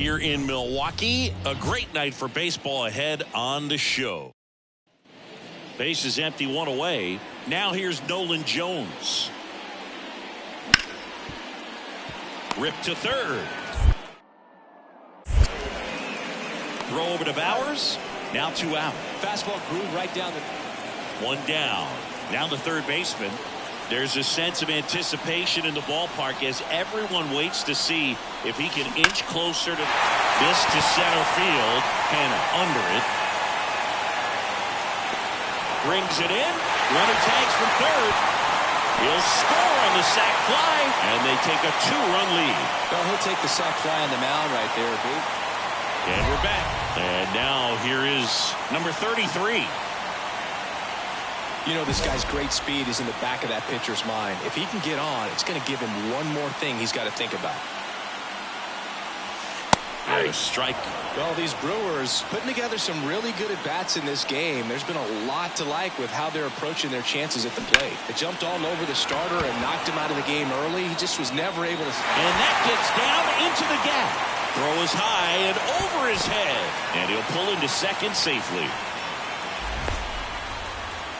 here in Milwaukee. A great night for baseball ahead on the show. Base is empty, one away. Now here's Nolan Jones. Rip to third. Throw over to Bowers. Now 2 out. Fastball groove right down the... 1 down. Now the third baseman. There's a sense of anticipation in the ballpark as everyone waits to see if he can inch closer to this to center field and under it. Brings it in. Runner tags from third. He'll score on the sac fly, and they take a 2-run lead. Well, he'll take the sac fly on the mound right there, Pete. And we're back. And now here is number 33. You know, this guy's great speed is in the back of that pitcher's mind. If he can get on, it's going to give him one more thing he's got to think about. A strike. Well, these Brewers putting together some really good at-bats in this game. There's been a lot to like with how they're approaching their chances at the plate. They jumped all over the starter and knocked him out of the game early. He just was never able to... And that gets down into the gap. Throw is high and over his head. And he'll pull into second safely.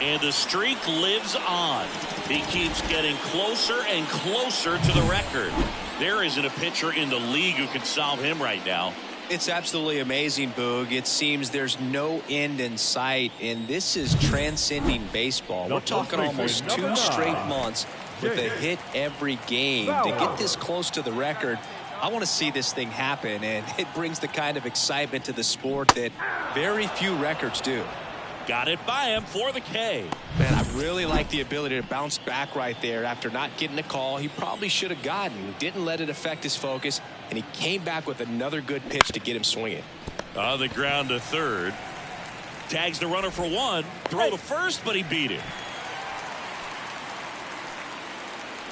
And the streak lives on. He keeps getting closer and closer to the record. There isn't a pitcher in the league who can solve him right now. It's absolutely amazing, Boog. It seems there's no end in sight, and this is transcending baseball. We're talking almost 2 straight months with a hit every game. To get this close to the record, I want to see this thing happen, and it brings the kind of excitement to the sport that very few records do. Got it by him for the K. Man, I really like the ability to bounce back right there after not getting a call he probably should have gotten. He didn't let it affect his focus, and he came back with another good pitch to get him swinging. On the ground to third. Tags the runner for 1. Throw to first, but he beat it.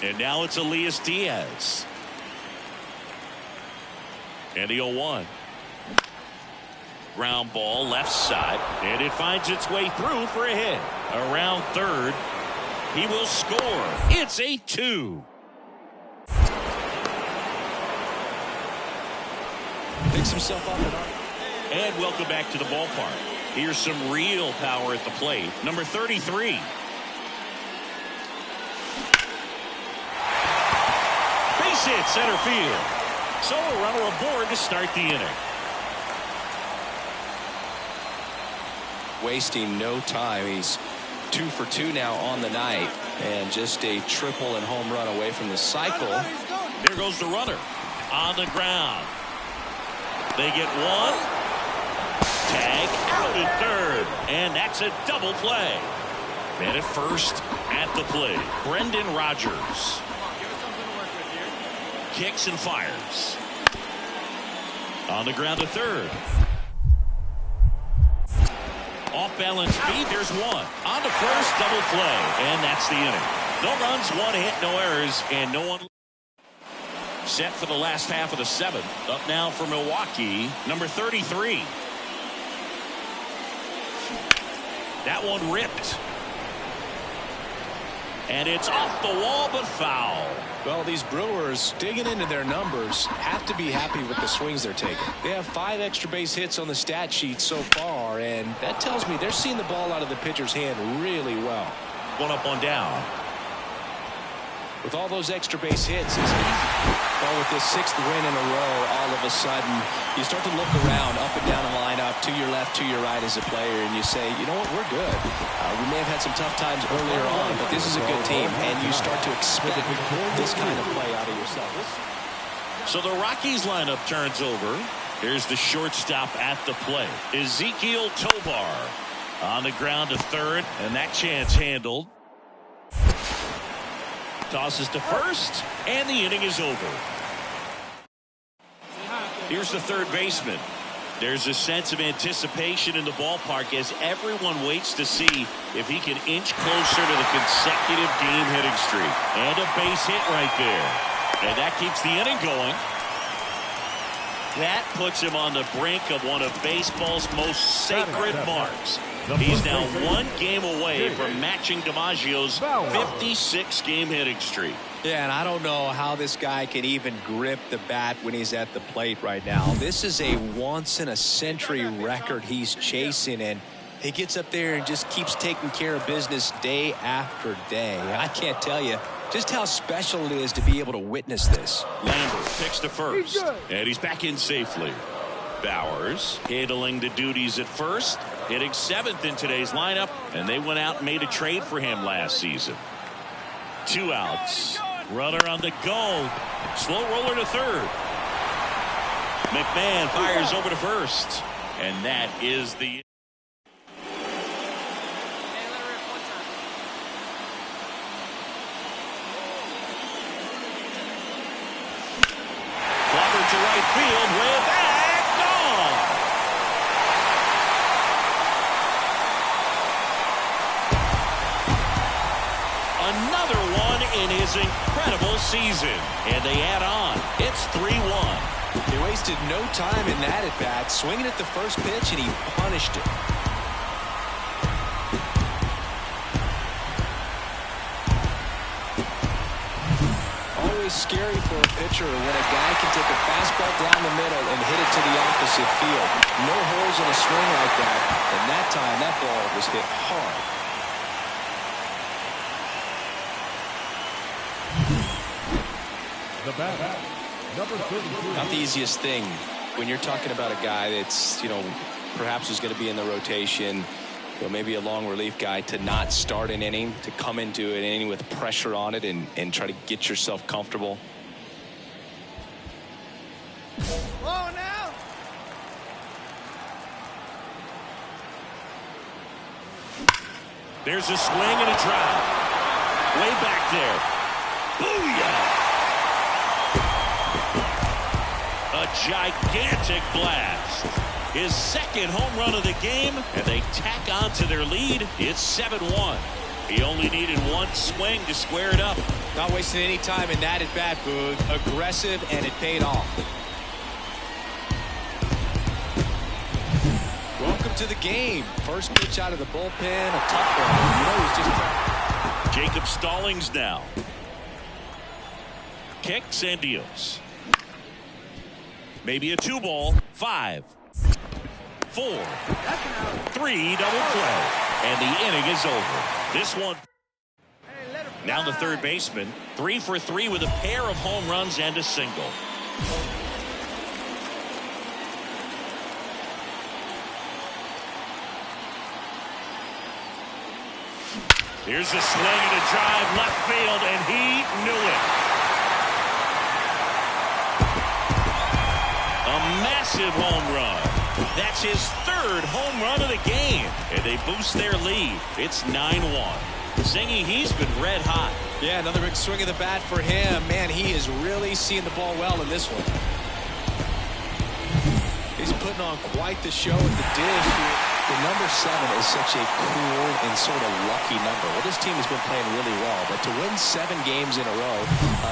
And now it's Elias Diaz. And the 0-1. Ground ball left side, and it finds its way through for a hit. Around third, he will score. It's a 2. Picks himself up and welcome back to the ballpark. Here's some real power at the plate. Number 33. Base hit center field. So a runner aboard to start the inning. Wasting no time. He's 2 for 2 now on the night, and just a triple and home run away from the cycle. There goes the runner on the ground. They get 1. Tag out at third, and that's a double play. And at first at the plate, Brendan Rodgers kicks and fires. On the ground to third. Off balance feed, there's 1. On to first, double play, and that's the inning. No runs, 1 hit, no errors, and no one. Set for the last half of the 7th. Up now for Milwaukee, number 33. That one ripped. And it's off the wall, but foul. Well, these Brewers, digging into their numbers, have to be happy with the swings they're taking. They have 5 extra base hits on the stat sheet so far, and that tells me they're seeing the ball out of the pitcher's hand really well. 1 up, 1 down. With all those extra base hits, well, with this 6th win in a row, all of a sudden, you start to look around, up and down the lineup, to your left, to your right as a player, and you say, you know what, we're good. We may have had some tough times earlier on, but this is a good team, and you start to expect this kind of play out of yourself. So the Rockies lineup turns over. Here's the shortstop at the plate, Ezekiel Tovar. On the ground to third, and that chance handled. Tosses to first, and the inning is over. Here's the third baseman. There's a sense of anticipation in the ballpark as everyone waits to see if he can inch closer to the consecutive game hitting streak. And a base hit right there. And that keeps the inning going. That puts him on the brink of one of baseball's most sacred marks. He's now 1 game away from matching DiMaggio's 56-game hitting streak. Yeah, and I don't know how this guy can even grip the bat when he's at the plate right now. This is a once-in-a-century record he's chasing, and he gets up there and just keeps taking care of business day after day. I can't tell you just how special it is to be able to witness this. Lambert picks to first, and he's back in safely. Bowers handling the duties at first, hitting 7th in today's lineup, and they went out and made a trade for him last season. 2 outs. Runner on the go. Slow roller to third. McMahon fires over to first, and that is the... to right field, way back, gone. Another one in his incredible season, and they add on. It's 3-1. They wasted no time in that at bat, swinging at the first pitch, and he punished it. Scary for a pitcher when a guy can take a fastball down the middle and hit it to the opposite field. No holes in a swing like that, and that time that ball was hit hard. The bat, number 32. Not the easiest thing when you're talking about a guy that's, perhaps is going to be in the rotation, maybe a long relief guy, to not start an inning, to come into an inning with pressure on it and try to get yourself comfortable. Oh, now. There's a swing and a drive. Way back there. Booyah! A gigantic blast. His 2nd home run of the game, and they tack on to their lead. It's 7-1. He only needed 1 swing to square it up. Not wasting any time in that at bat, Boog. Aggressive, and it paid off. Welcome to the game. First pitch out of the bullpen, a tough one. Jacob Stallings now. Kicks and deals. Maybe a 2-ball. 5, 4, 3, double play, and the inning is over. This one. Now the third baseman, 3 for 3 with a pair of home runs and a single. Here's a swing and a drive left field, and he knew it. A massive home run. That's his 3rd home run of the game, and they boost their lead. It's 9-1. Zingy, he's been red hot. Yeah, another big swing of the bat for him. Man, he is really seeing the ball well in this one. He's putting on quite the show at the dish. The number 7 is such a cool and sort of lucky number. Well, this team has been playing really well, but to win 7 games in a row,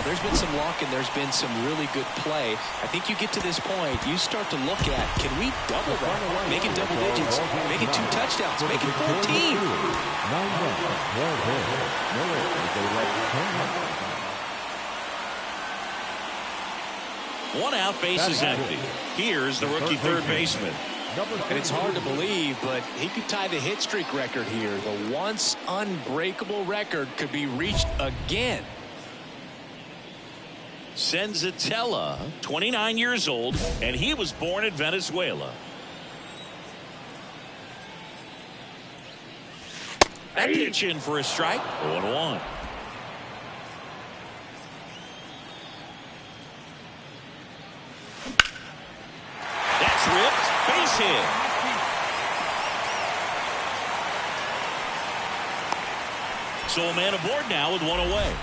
there's been some luck and there's been some really good play. I think you get to this point, you start to look at, can we double that? Make it double digits. Make it 2 touchdowns. Make it 14. 1 out, base is empty. Here's the rookie third baseman. And it's hard to believe, but he could tie the hit streak record here. The once unbreakable record could be reached again. Senzatella, 29 years old, and he was born in Venezuela. That pitch in for a strike. 0-1. That's ripped. Base hit. So a man aboard now with 1 away.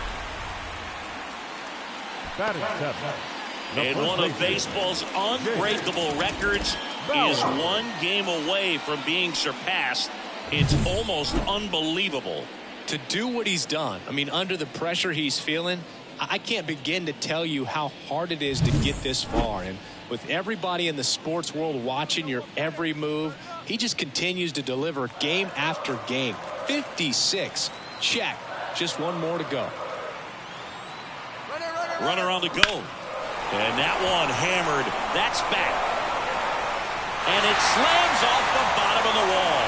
And one of baseball's unbreakable records is 1 game away from being surpassed. It's almost unbelievable. To do what he's done, I mean, under the pressure he's feeling, I can't begin to tell you how hard it is to get this far. And with everybody in the sports world watching your every move, He just continues to deliver game after game. 56. Check. Just one more to go. Runner on the go. And that one hammered. That's back. And it slams off the bottom of the wall.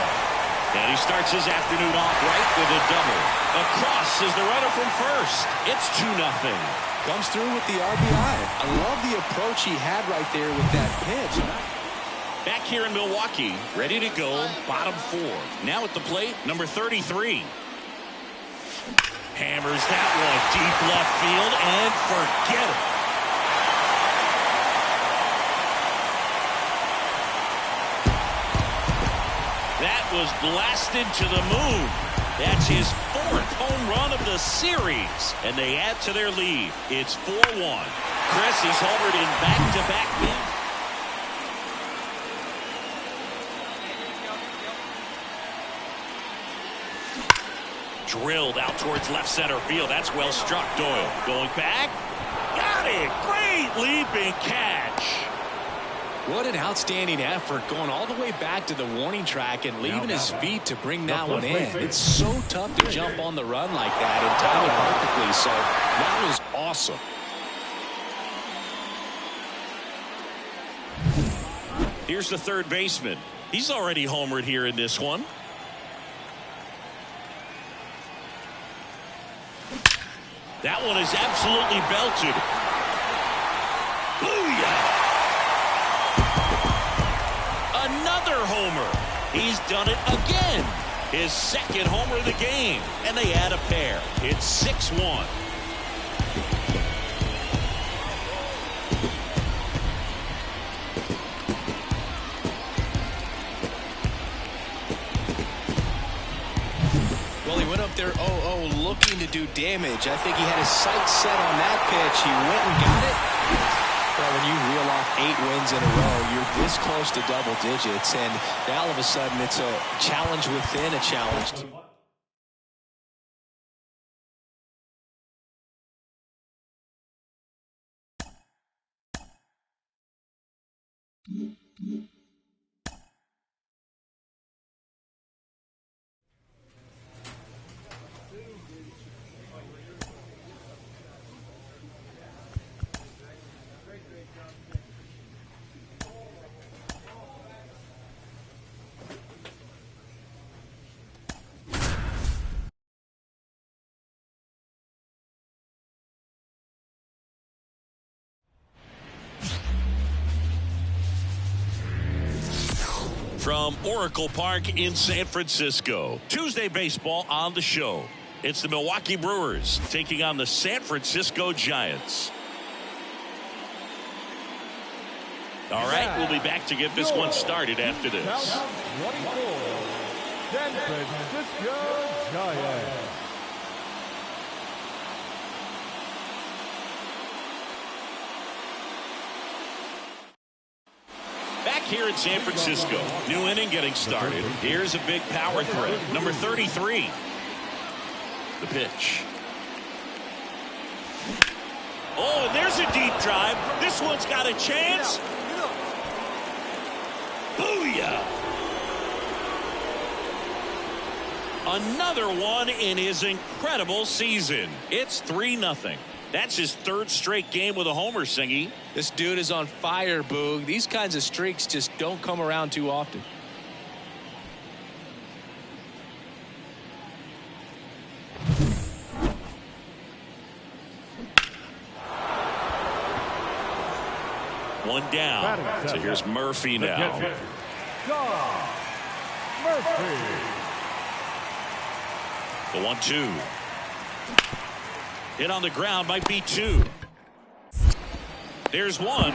And he starts his afternoon off right with a double. Across is the runner from first. It's 2-0. Comes through with the RBI. I love the approach he had right there with that pitch. Back here in Milwaukee, ready to go, bottom 4. Now at the plate, number 33. Hammers that one deep left field, and forget it. That was blasted to the moon. That's his 4th home run of the series, and they add to their lead. It's 4-1. Chris, he's homered in back-to-back games. Drilled out towards left center field. That's well struck. Doyle going back. Got it. Great leaping catch. What an outstanding effort, going all the way back to the warning track and leaving his feet to bring that one in. It's so tough to jump on the run like that and time it perfectly. So that was awesome. Here's the third baseman. He's already homered here in this one. That one is absolutely belted. Booyah! Another homer. He's done it again. His 2nd homer of the game. And they add a pair. It's 6-1. Well, he went up there 0-0 looking to do damage. I think he had his sights set on that pitch. He went and got it. Well, when you reel off 8 wins in a row, you're this close to double digits, and now all of a sudden it's a challenge within a challenge. From Oracle Park in San Francisco, Tuesday baseball on the show. It's the Milwaukee Brewers taking on the San Francisco Giants. All right, we'll be back to get this one started after this. 24, San Francisco Giants. Back here in San Francisco, new inning getting started. Here's a big power threat, number 33. The pitch. Oh, and there's a deep drive. This one's got a chance. Booyah! Another one in his incredible season. It's 3-0. That's his 3rd straight game with a homer, Singy. This dude is on fire, Boog. These kinds of streaks just don't come around too often. One down. So here's Murphy now. Murphy. The 1-2. Hit on the ground, might be 2. There's 1.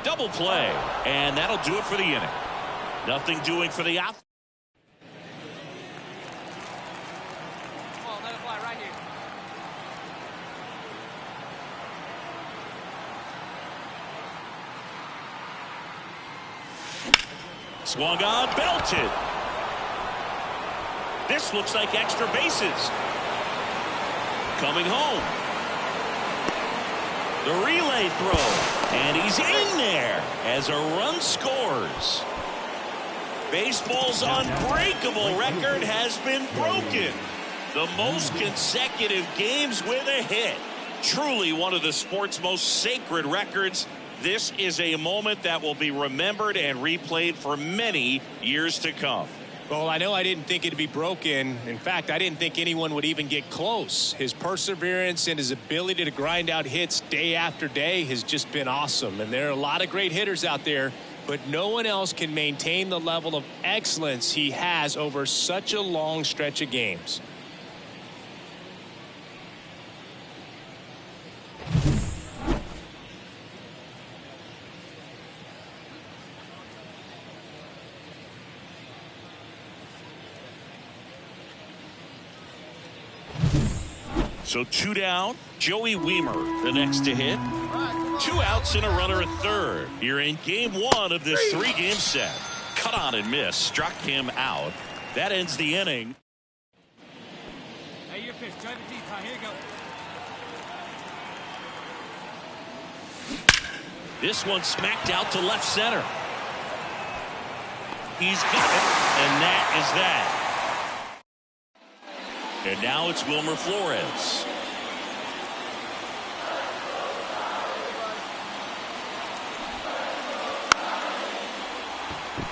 Double play. And that'll do it for the inning. Nothing doing for the out. Swung on, belted. This looks like extra bases. Coming home. The relay throw. And he's in there as a run scores. Baseball's unbreakable record has been broken. The most consecutive games with a hit. Truly one of the sport's most sacred records. This is a moment that will be remembered and replayed for many years to come. Well, I know I didn't think it'd be broken. In fact, I didn't think anyone would even get close. His perseverance and his ability to grind out hits day after day has just been awesome. And there are a lot of great hitters out there, but no one else can maintain the level of excellence he has over such a long stretch of games. So 2 down, Joey Wiemer, the next to hit. 2 outs and a runner at third. You're in game 1 of this 3-game set. Cut on and miss, struck him out. That ends the inning. Hey, your pitch. Drive it deep. Here you go. This one smacked out to left center. He's got it, and that is that. And now it's Wilmer Flores.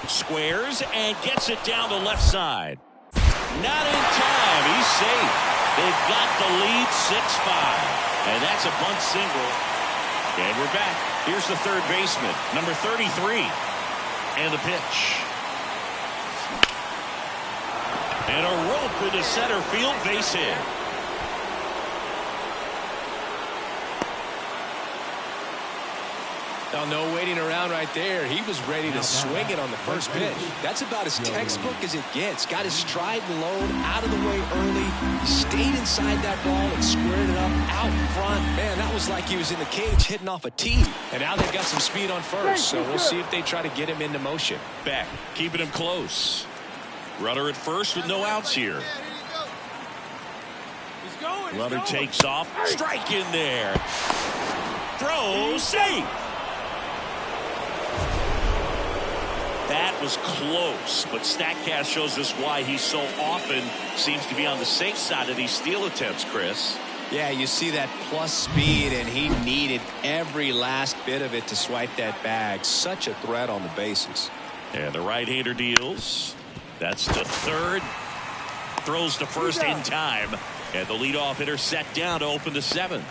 Squares and gets it down the left side. Not in time. He's safe. They've got the lead 6-5. And that's a bunt single. And we're back. Here's the third baseman, number 33. And the pitch. And a rope into center field, base hit. Now, no waiting around right there. He was ready to swing it on the first pitch. That's about as textbook as it gets. Got his stride and load out of the way early. Stayed inside that ball and squared it up out front. Man, that was like he was in the cage hitting off a tee. And now they've got some speed on first, so we'll see if they try to get him into motion. Back, keeping him close. Runner at first with no outs here. Runner takes off. Strike in there. Throw safe. That was close, but StatCast shows us why he so often seems to be on the safe side of these steal attempts, Chris. Yeah, you see that plus speed, and he needed every last bit of it to swipe that bag. Such a threat on the bases. And the right-hander deals. That's to third. Throws to first in time. And the leadoff hitter set down to open the 7th.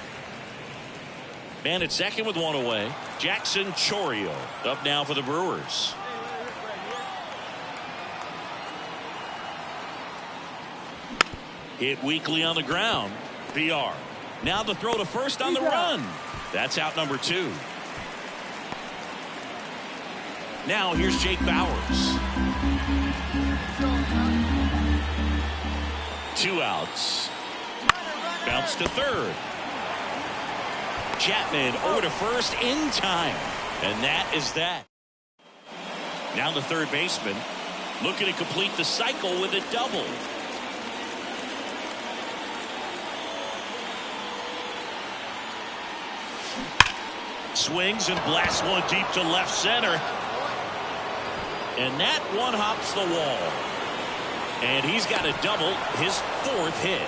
Man at second with one away. Jackson Chourio up now for the Brewers. Hit weakly on the ground. PR. Now the throw to first on the run. That's out number 2. Now here's Jake Bauers. 2 outs. Bounce to third. Chapman over to first in time. And that is that. Now the third baseman looking to complete the cycle with a double. Swings and blasts one deep to left center. And that one hops the wall. And he's got a double, his 4th hit.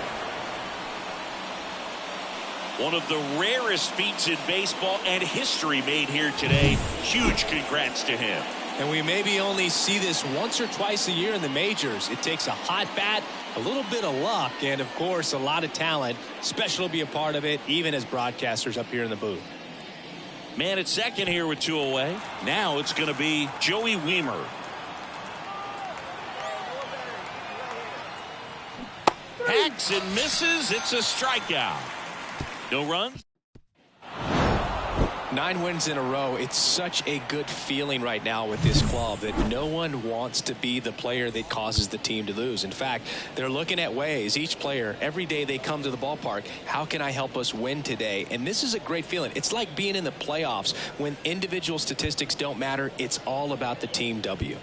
One of the rarest feats in baseball and history made here today. Huge congrats to him. And we maybe only see this once or twice a year in the majors. It takes a hot bat, a little bit of luck, and of course a lot of talent. Special to be a part of it, even as broadcasters up here in the booth. Man at second here with 2 away. Now it's going to be Joey Wiemer. Hacks and misses. It's a strikeout. No runs. 9 wins in a row. It's such a good feeling right now with this club that no one wants to be the player that causes the team to lose. In fact, they're looking at ways, each player, every day they come to the ballpark, how can I help us win today? And this is a great feeling. It's like being in the playoffs when individual statistics don't matter. It's all about the team W.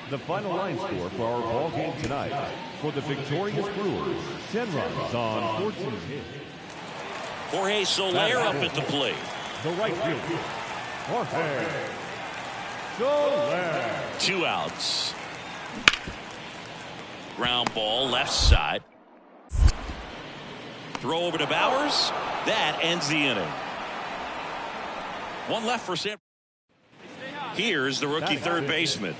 The final line score for our ball game tonight. For the victorious Brewers, 10 runs on 14 hits. Jorge Soler up at the plate. The right fielder, Jorge Soler. 2 outs. Ground ball left side. Throw over to Bowers. That ends the inning. 1 left for San. Here's the rookie third baseman.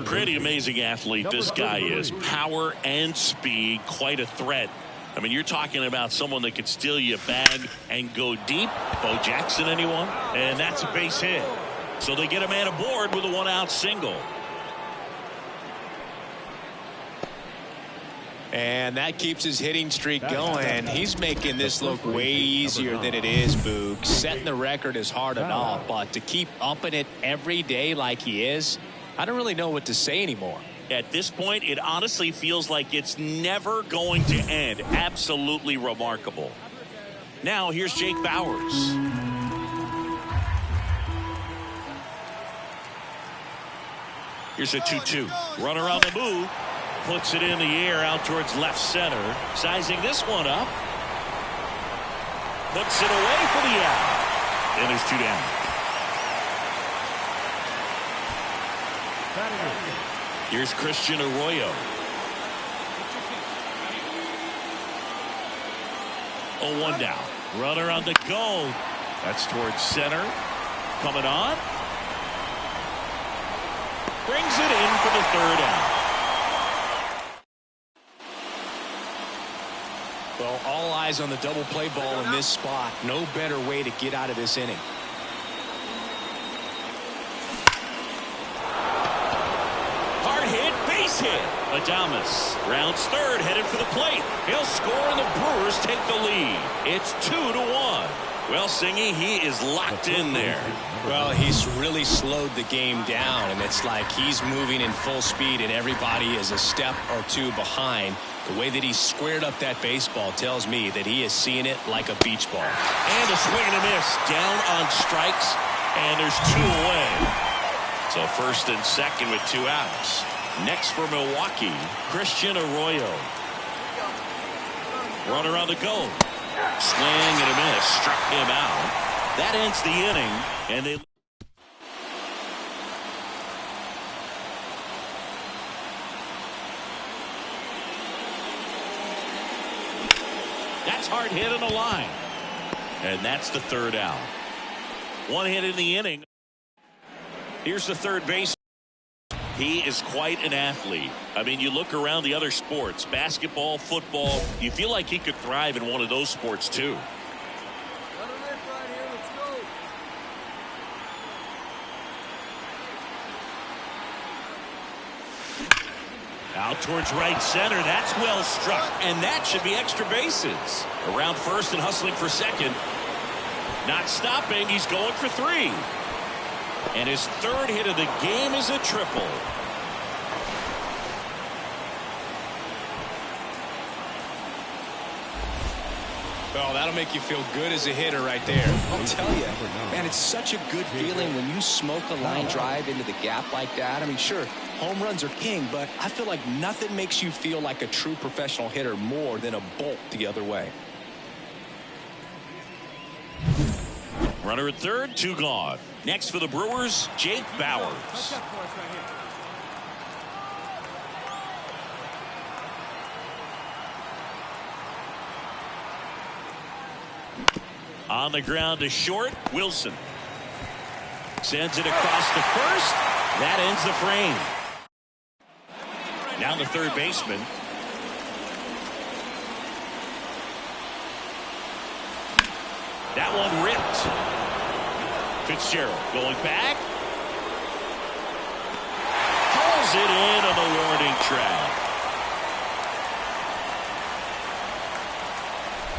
Pretty amazing athlete this guy is. Power and speed, quite a threat. I mean, you're talking about someone that could steal you a bag and go deep. Bo Jackson, anyone? And that's a base hit. So they get a man aboard with a 1-out single. And that keeps his hitting streak going. He's making this look way easier than it is, Boog. Setting the record is hard enough, but to keep upping it every day like he is, I don't really know what to say anymore. At this point, it honestly feels like it's never going to end. Absolutely remarkable. Now, here's Jake Bowers. Here's a 2-2. Runner on the move. Puts it in the air out towards left center. Sizing this one up. Puts it away for the out. And there's 2 down. Here's Christian Arroyo. 0-1 down. Runner on the go. That's towards center. Coming on. Brings it in for the 3rd out. Well, all eyes on the double play ball in this spot. No better way to get out of this inning. Hard hit, base hit. Adames rounds 3rd, headed for the plate. He'll score and the Brewers take the lead. It's 2-1. Well, Singy, he is locked in there. Well, he's really slowed the game down, and it's like he's moving in full speed and everybody is a step or 2 behind. The way that he squared up that baseball tells me that he is seeing it like a beach ball. And a swing and a miss. Down on strikes, and there's 2 away. So 1st and 2nd with 2 outs. Next for Milwaukee, Christian Arroyo. Runner on the go. Swing and a miss. Struck him out. That ends the inning, and they... That's hard hit in the line. And that's the 3rd out. 1 hit in the inning. Here's the third base. He is quite an athlete. I mean, you look around the other sports, basketball, football, you feel like he could thrive in one of those sports too. Out towards right center. That's well struck, and that should be extra bases. Around 1st and hustling for 2nd. Not stopping. He's going for 3. And his 3rd hit of the game is a triple. Well, that'll make you feel good as a hitter right there. I'll tell you, man, it's such a good feeling when you smoke a line drive into the gap like that. I mean, sure, home runs are king, but I feel like nothing makes you feel like a true professional hitter more than a bolt the other way. Runner at 3rd, 2 gone. Next for the Brewers, Jake Bowers. On the ground to short, Wilson. Sends it across the 1st. That ends the frame. Now the 3rd baseman. That one ripped. Fitzgerald going back. Pulls it in on the warning track.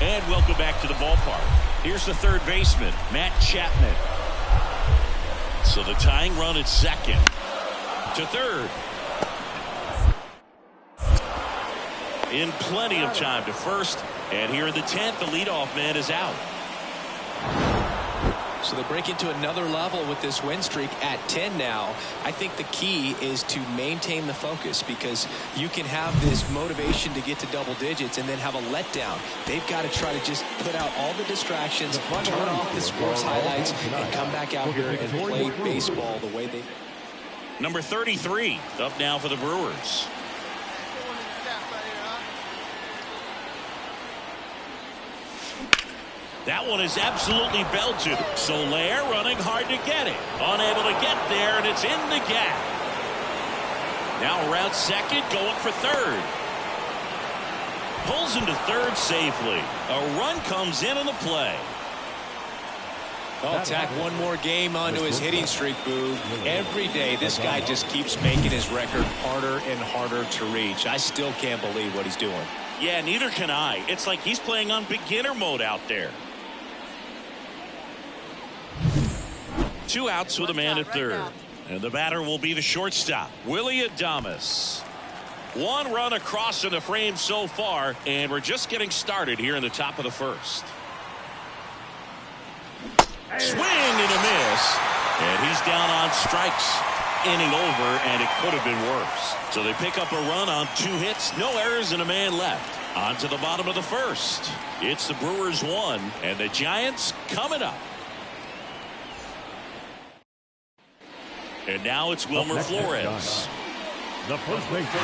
And welcome back to the ballpark. Here's the 3rd baseman, Matt Chapman. So the tying run at 2nd to 3rd. In plenty of time to 1st. And here in the 10th, the leadoff man is out. So they break into another level with this win streak at 10 now. I think the key is to maintain the focus, because you can have this motivation to get to double digits and then have a letdown. They've got to try to just put out all the distractions, turn off the sports highlights, and come back out here and play baseball the way they... Number 33 up now for the Brewers. That one is absolutely belted. Soler running hard to get it. Unable to get there, and it's in the gap. Now around second, going for third. Pulls into third safely. A run comes in on the play. I'll tack one more game onto his hitting streak, Boo. Every day, this guy just keeps making his record harder and harder to reach. I still can't believe what he's doing. Yeah, neither can I. It's like he's playing on beginner mode out there. 2 outs with a man at third. And the batter will be the shortstop, Willie Adames. 1 run across in the frame so far, and we're just getting started here in the top of the first. Swing and a miss. And he's down on strikes. Inning over, and it could have been worse. So they pick up a run on 2 hits, no errors, and a man left. On to the bottom of the first. It's the Brewers 1, and the Giants coming up. And now it's Wilmer Flores. The first baseman.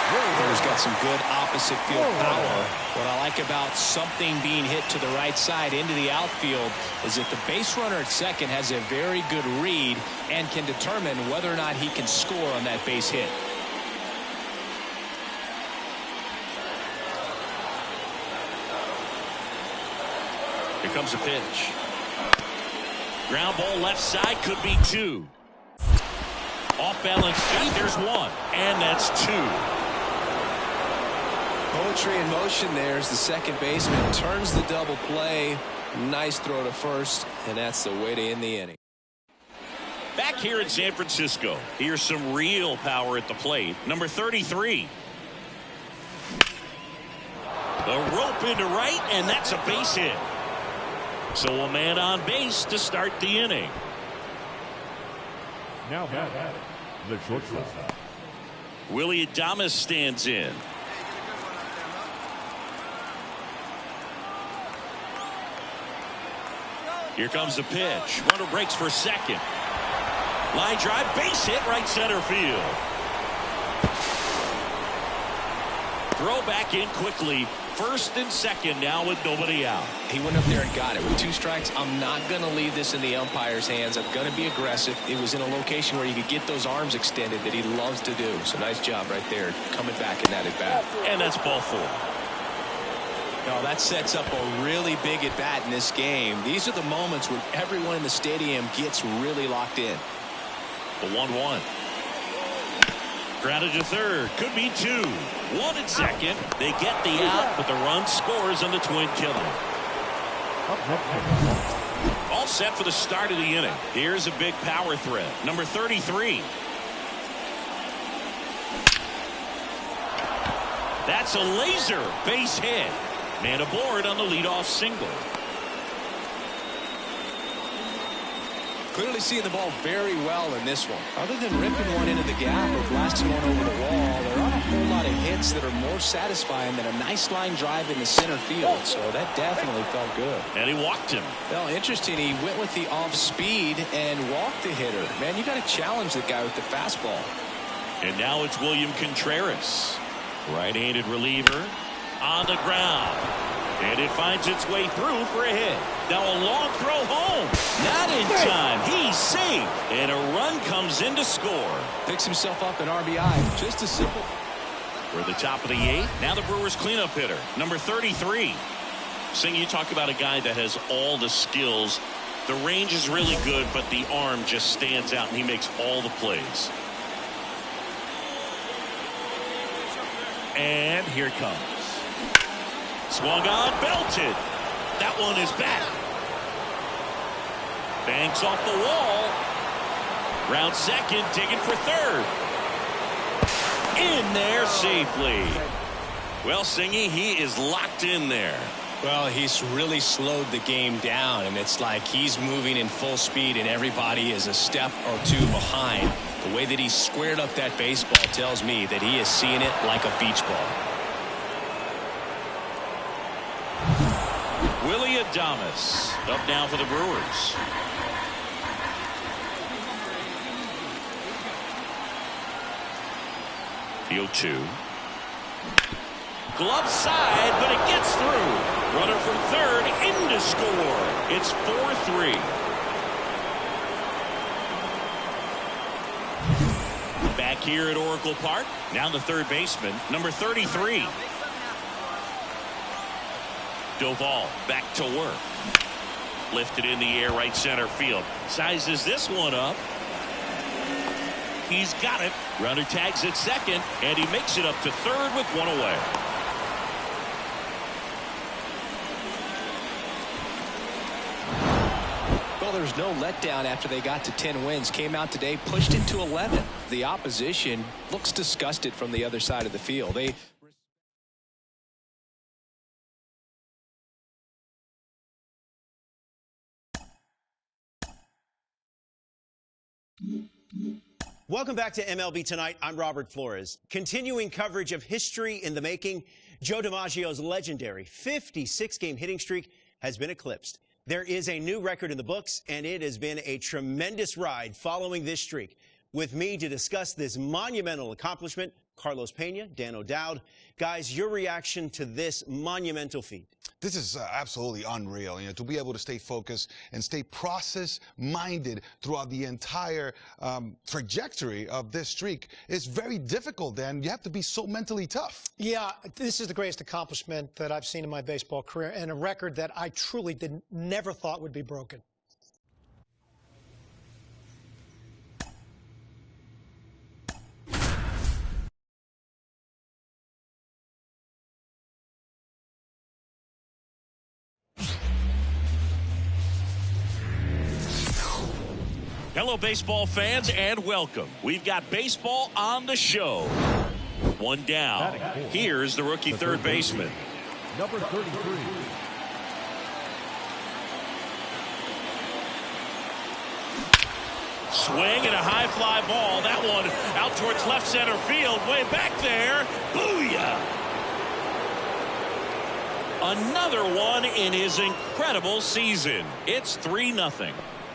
Flores got some good opposite field power. What I like about something being hit to the right side into the outfield is that the base runner at second has a very good read and can determine whether or not he can score on that base hit. Here comes a pitch. Ground ball left side, could be 2. Off balance feet, there's 1, and that's 2. Poetry in motion there as the second baseman turns the double play. Nice throw to first, and that's the way to end the inning. Back here in San Francisco, here's some real power at the plate. Number 33. The rope into right, and that's a base hit. So a man on base to start the inning. Now back, the shortstop. Willie Adames stands in. Here comes the pitch. Runner breaks for second. Line drive, base hit, right center field. Throw back in quickly. First and second now with nobody out. He went up there and got it. With 2 strikes, I'm not going to leave this in the umpire's hands. I'm going to be aggressive. It was in a location where you could get those arms extended that he loves to do. So nice job right there, coming back in that at-bat. And that's ball 4. No, that sets up a really big at-bat in this game. These are the moments when everyone in the stadium gets really locked in. The 1-1. Grounded to third. Could be 2. 1 at second. They get the out, but the run scores on the twin killer. All set for the start of the inning. Here's a big power threat. Number 33. That's a laser base hit. Man aboard on the leadoff single. Clearly seeing the ball very well in this one. Other than ripping one into the gap or blasting one over the wall, there aren't a whole lot of hits that are more satisfying than a nice line drive in the center field. So that definitely felt good. And he walked him. Well, interesting. He went with the off speed and walked the hitter. Man, you got to challenge the guy with the fastball. And now it's William Contreras. Right-handed reliever on the ground. And it finds its way through for a hit. Now a long throw home. Not in time. He's safe. And a run comes in to score. Picks himself up an RBI. Just as simple. We're at the top of the 8th. Now the Brewers cleanup hitter. Number 33. Sing, you talk about a guy that has all the skills. The range is really good, but the arm just stands out, and he makes all the plays. And here it comes. Swung on, belted. That one is back. Banks off the wall. Round second, digging for third. In there safely. Well, Singy, he is locked in there. Well, he's really slowed the game down, and it's like he's moving in full speed and everybody is a step or two behind. The way that he squared up that baseball tells me that he is seeing it like a beach ball. Willie Adames up now for the Brewers. The 0-2. Glove side, but it gets through. Runner from third in to score. It's 4-3. Back here at Oracle Park. Now the third baseman, number 33. Doval back to work. Lifted in the air, right center field. Sizes this one up. He's got it. Runner tags at second, and he makes it up to third with one away. Well, there's no letdown after they got to 10 wins. Came out today, pushed it to 11. The opposition looks disgusted from the other side of the field. Welcome back to MLB Tonight. I'm Robert Flores. Continuing coverage of history in the making, Joe DiMaggio's legendary 56-game hitting streak has been eclipsed. There is a new record in the books, and it has been a tremendous ride following this streak. With me to discuss this monumental accomplishment, Carlos Pena, Dan O'Dowd. Guys, your reaction to this monumental feat? This is absolutely unreal, to be able to stay focused and stay process-minded throughout the entire trajectory of this streak is very difficult, Dan. You have to be so mentally tough. Yeah, this is the greatest accomplishment that I've seen in my baseball career, and a record that I truly never thought would be broken. Hello, baseball fans, and welcome. We've got baseball on the show. One down. Here's the rookie third baseman. Number 33. Swing and a high fly ball. That one out towards left center field. Way back there. Booyah! Another one in his incredible season. It's 3-0.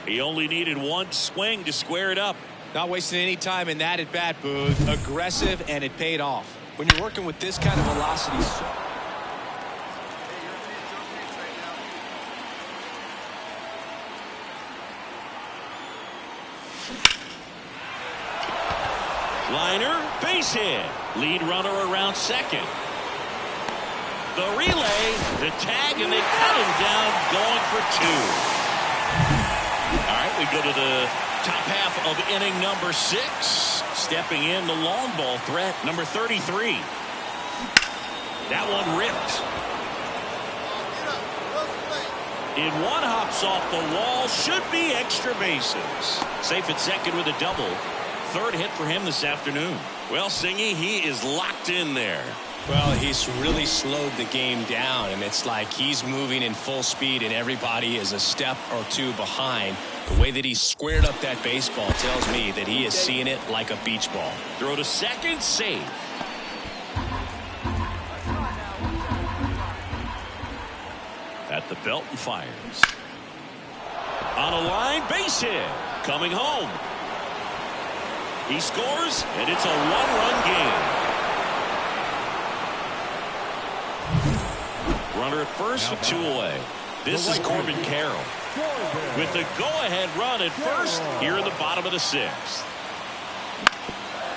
He only needed one swing to square it up. Not wasting any time in that at bat, Booth. Aggressive, and it paid off. When you're working with this kind of velocity. Liner, base hit. Lead runner around second. The relay, the tag, and they cut him down, going for two. All right, we go to the top half of inning number 6. Stepping in, the long ball threat, number 33. That one ripped. In one, hops off the wall. Should be extra bases. Safe at second with a double. Third hit for him this afternoon. Well, Singy, he is locked in there. Well, he's really slowed the game down, and it's like he's moving in full speed and everybody is a step or two behind. The way that he squared up that baseball tells me that he is seeing it like a beach ball. Throw to second, safe. At the belt and fires. On a line, base hit. Coming home. He scores, and it's a one-run game. Runner at first with 2 away. This is Corbin Carroll with the go-ahead run at first here in the bottom of the 6th.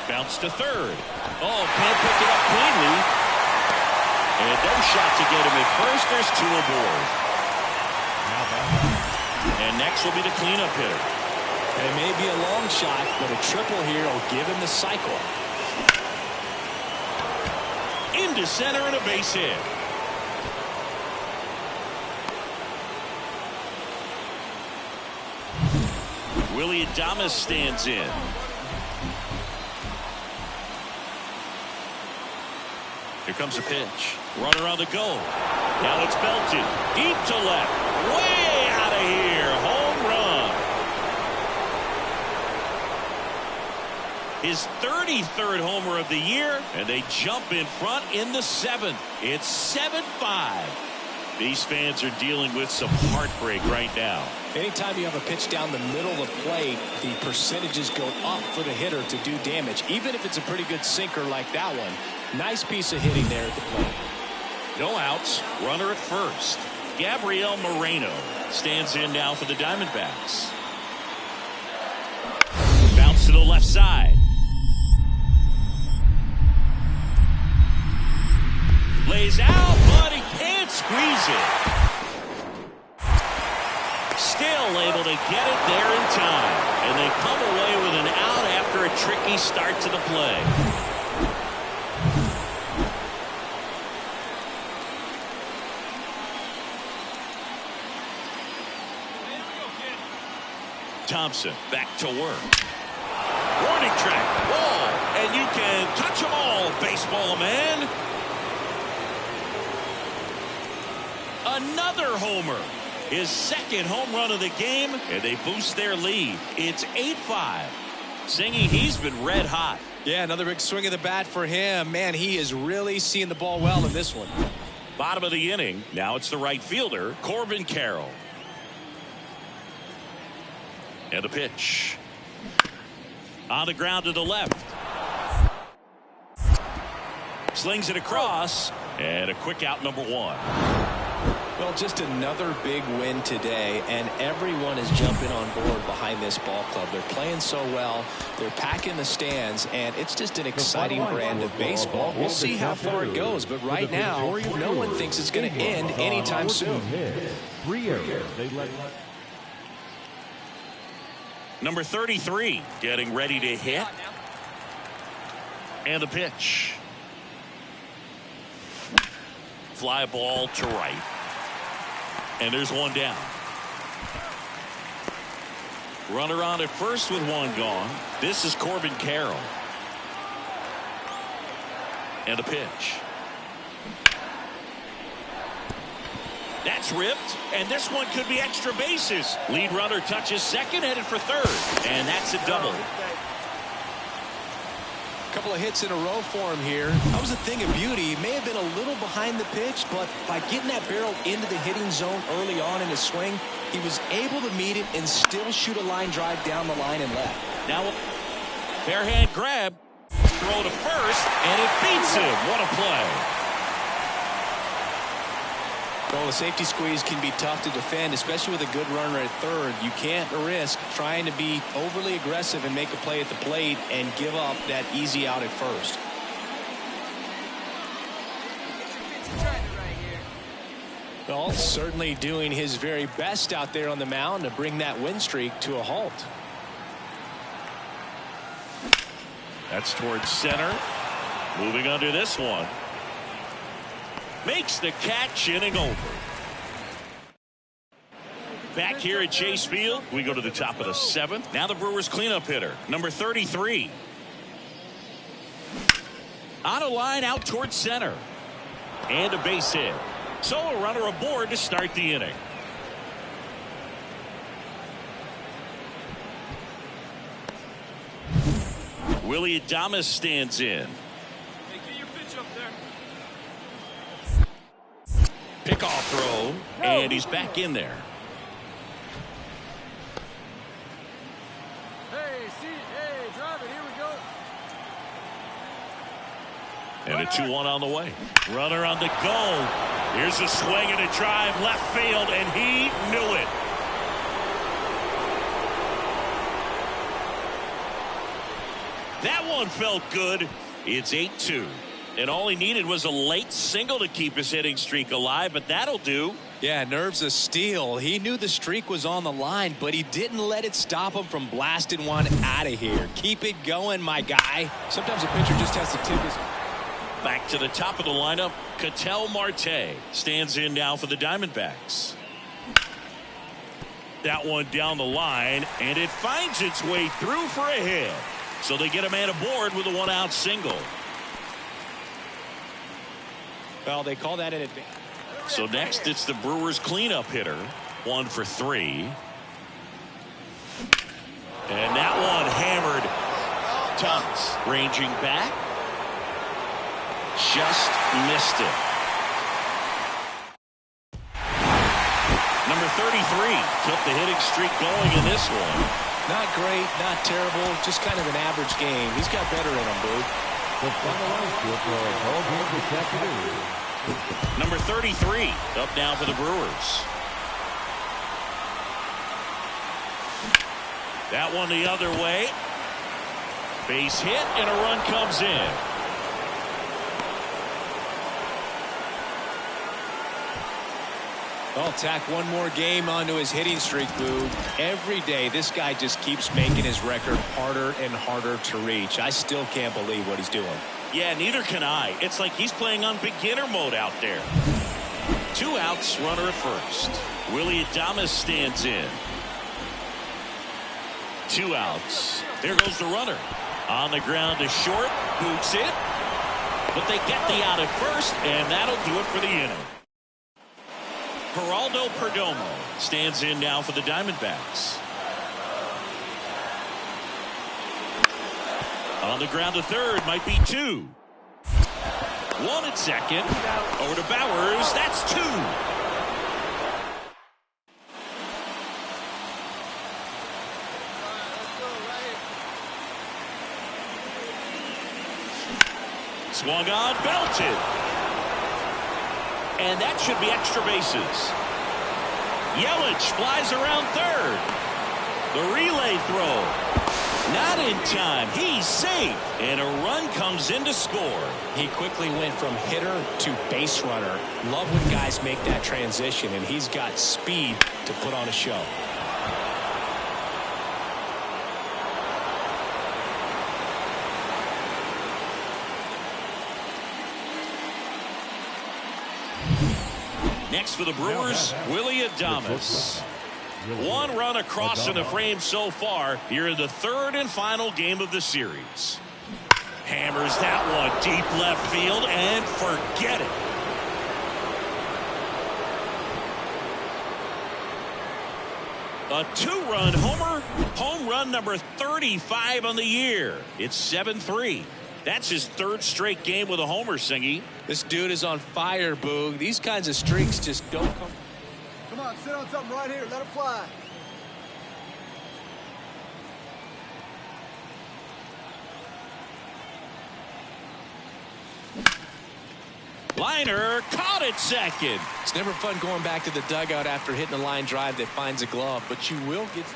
Bounce to third. Oh, can't pick it up cleanly. And no shot to get him at first. There's 2 aboard. And next will be the cleanup hitter. It may be a long shot, but a triple here will give him the cycle. Into center and a base hit. Willie Adames stands in. Here comes the pitch. Runner on the go. Now it's belted. Deep to left. Way out of here. Home run. His 33rd homer of the year, and they jump in front in the 7th. It's 7-5. These fans are dealing with some heartbreak right now. Anytime you have a pitch down the middle of the plate, the percentages go up for the hitter to do damage, even if it's a pretty good sinker like that one. Nice piece of hitting there at the plate. No outs. Runner at first. Gabriel Moreno stands in now for the Diamondbacks. Bounce to the left side. Lays out, but he can't squeeze it. Still able to get it there in time. And they come away with an out after a tricky start to the play. Thompson back to work. Warning track, ball, and you can touch them all, baseball man. Another homer. His second home run of the game, and they boost their lead. It's 8-5. Singing, he's been red hot. Yeah, another big swing of the bat for him. Man, he is really seeing the ball well in this one. Bottom of the inning. Now it's the right fielder, Corbin Carroll. And the pitch. On the ground to the left. Slings it across. And a quick out, number 1. Well, just another big win today, and everyone is jumping on board behind this ball club. They're playing so well. They're packing the stands, and it's just an exciting brand of baseball. We'll see how far it goes, but right now, no one thinks it's going to end anytime soon. 3 errors. They let Number 33 getting ready to hit. And the pitch. Fly ball to right. And there's one down. Runner on at first with one gone. This is Corbin Carroll. And a pitch. That's ripped, and this one could be extra bases. Lead runner touches second, headed for third, and that's a double. Couple of hits in a row for him here. That was a thing of beauty. He may have been a little behind the pitch, but by getting that barrel into the hitting zone early on in his swing, he was able to meet it and still shoot a line drive down the line and left. Now, bare hand grab, throw to first, and it beats him. What a play. Well, the safety squeeze can be tough to defend, especially with a good runner at third. You can't risk trying to be overly aggressive and make a play at the plate and give up that easy out at first. Well, certainly doing his very best out there on the mound to bring that win streak to a halt. That's towards center. Moving under this one. Makes the catch, inning over. Back here at Chase Field, we go to the top of the 7th. Now the Brewers cleanup hitter, number 33. On a line out towards center. And a base hit. So a runner aboard to start the inning. Willie Adames stands in. Pickoff throw, and he's back in there. Hey, drive it. Here we go. And a 2-1 on the way. Runner on the go. Here's a swing and a drive left field, and he knew it. That one felt good. It's 8-2. And all he needed was a late single to keep his hitting streak alive, but that'll do. Yeah, nerves of steel. He knew the streak was on the line, but he didn't let it stop him from blasting one out of here. Keep it going, my guy. Sometimes a pitcher just has to tip his... Back to the top of the lineup, Ketel Marte stands in now for the Diamondbacks. That one down the line, and it finds its way through for a hit. So they get a man aboard with a 1-out single. Well, they call that an advantage. So next it's the Brewers cleanup hitter. 1 for 3. And that one hammered. Thomas ranging back. Just missed it. Number 33 kept the hitting streak going in this one. Not great, not terrible, just kind of an average game. He's got better in him, Boo. The final outfield for our ball game this afternoon. Number 33 up now for the Brewers. That one the other way. Base hit and a run comes in. Well, tack one more game onto his hitting streak, Boo. Every day, this guy just keeps making his record harder and harder to reach. I still can't believe what he's doing. Yeah, neither can I. It's like he's playing on beginner mode out there. 2 outs, runner at first. Willie Adames stands in. 2 outs. There goes the runner. On the ground to short. Boots it. But they get the out at first, and that'll do it for the inning. Geraldo Perdomo stands in now for the Diamondbacks. On the ground to third, might be 2. 1 at second. Over to Bowers. That's 2. Swung on, belted. And that should be extra bases. Yelich flies around third. The relay throw. Not in time. He's safe. And a run comes in to score. He quickly went from hitter to base runner. Love when guys make that transition, and he's got speed to put on a show. Next for the Brewers, Willie Adames. 1 run across in the frame so far here in the 3rd and final game of the series. Hammers that one deep left field and forget it. A 2-run homer, home run number 35 on the year. It's 7-3. That's his 3rd straight game with a homer, Singy. This dude is on fire, Boog. These kinds of streaks just don't come. Come on, sit on something right here. Let it fly. Liner caught at second. It's never fun going back to the dugout after hitting a line drive that finds a glove, but you will get.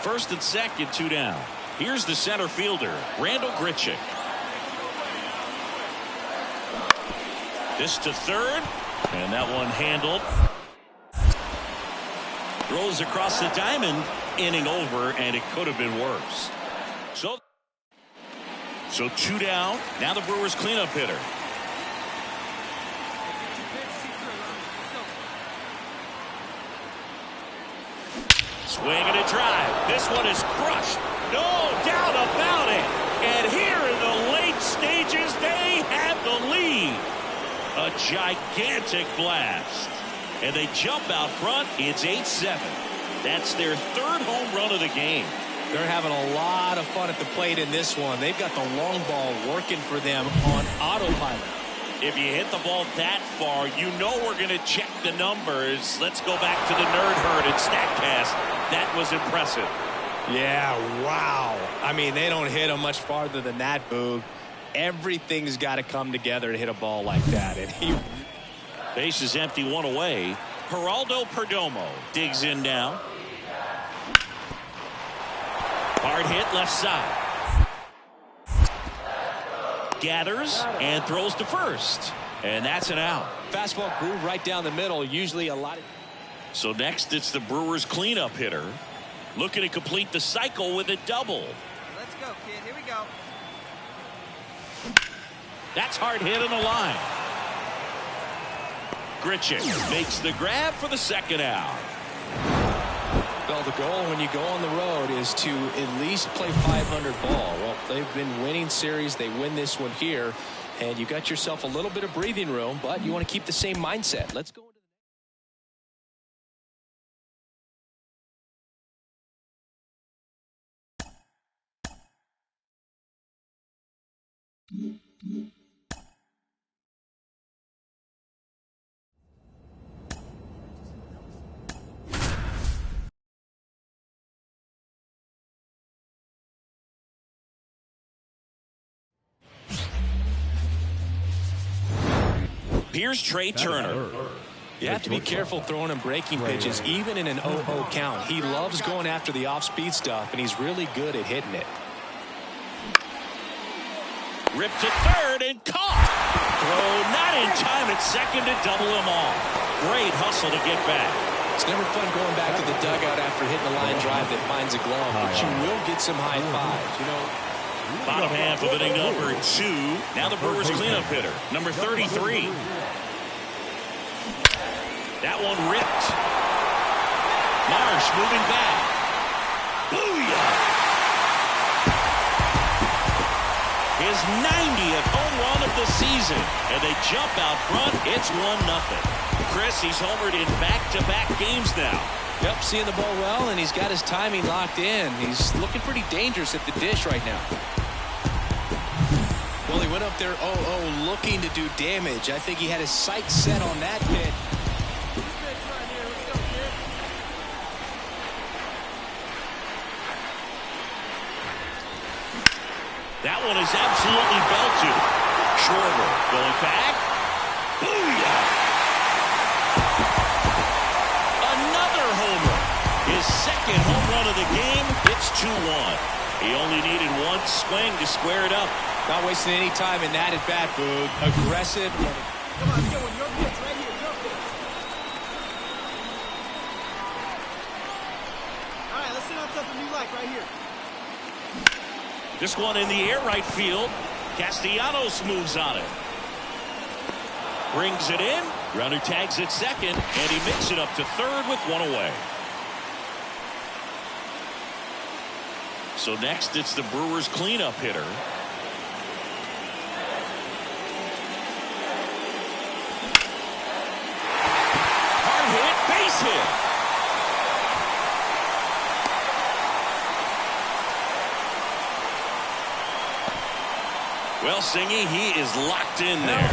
First and second, 2 down. Here's the center fielder, Randall Grichuk. This to third, and that one handled. Throws across the diamond, inning over, and it could have been worse. So 2 down. Now the Brewers cleanup hitter. Swing and a drive. This one is crushed. No doubt about it. And here in the late stages, they have the lead. A gigantic blast. And they jump out front. It's 8-7. That's their 3rd home run of the game. They're having a lot of fun at the plate in this one. They've got the long ball working for them on autopilot. If you hit the ball that far, you know we're going to check the numbers. Let's go back to the nerd herd and StatCast. That was impressive. Yeah, wow. I mean, they don't hit them much farther than that, Boog. Everything's got to come together to hit a ball like that. And he. Base is empty, 1 away. Geraldo Perdomo digs in now. Hard hit left side. Gathers and throws to first. And that's an out. Fastball groove right down the middle. Usually a lot of. So next it's the Brewers cleanup hitter. Looking to complete the cycle with a double. Let's go, kid. Here we go. That's hard hit on the line. Grichuk makes the grab for the 2nd out. Well, the goal when you go on the road is to at least play 500 ball. Well, they've been winning series. They win this one here. and you got yourself a little bit of breathing room, but you want to keep the same mindset. Let's go. Here's Trey Turner. You have to be careful throwing him breaking pitches, even in an 0-0 count. He loves going after the off-speed stuff, and he's really good at hitting it. Ripped to third and caught. Throw not in time at second to double him off. Great hustle to get back. It's never fun going back to the dugout after hitting a line drive that finds a glove, but you will get some high fives. You know, bottom half of inning number 2. Now the Brewers cleanup hitter, number 33. That one ripped. Marsh moving back. Booyah! His 90th home run of the season. And they jump out front. It's 1-0. Chris, he's homered in back-to-back games now. Yep, seeing the ball well, and he's got his timing locked in. He's looking pretty dangerous at the dish right now. Well, he went up there 0-0 looking to do damage. I think he had his sights set on that pitch. That one is absolutely belted. Schwarber going back. Booyah! Another homer. His second home run of the game. It's 2-1. He only needed one swing to square it up. Not wasting any time in that at bat, Boog. Aggressive. Come on, get one. Your pitch right here. Your pitch. All right, let's sit on something you like right here. This one in the air right field. Castellanos moves on it. Brings it in. Runner tags at second, and he makes it up to third with one away. So next, it's the Brewers cleanup hitter. Hard hit, base hit. Well, Singy, he is locked in there.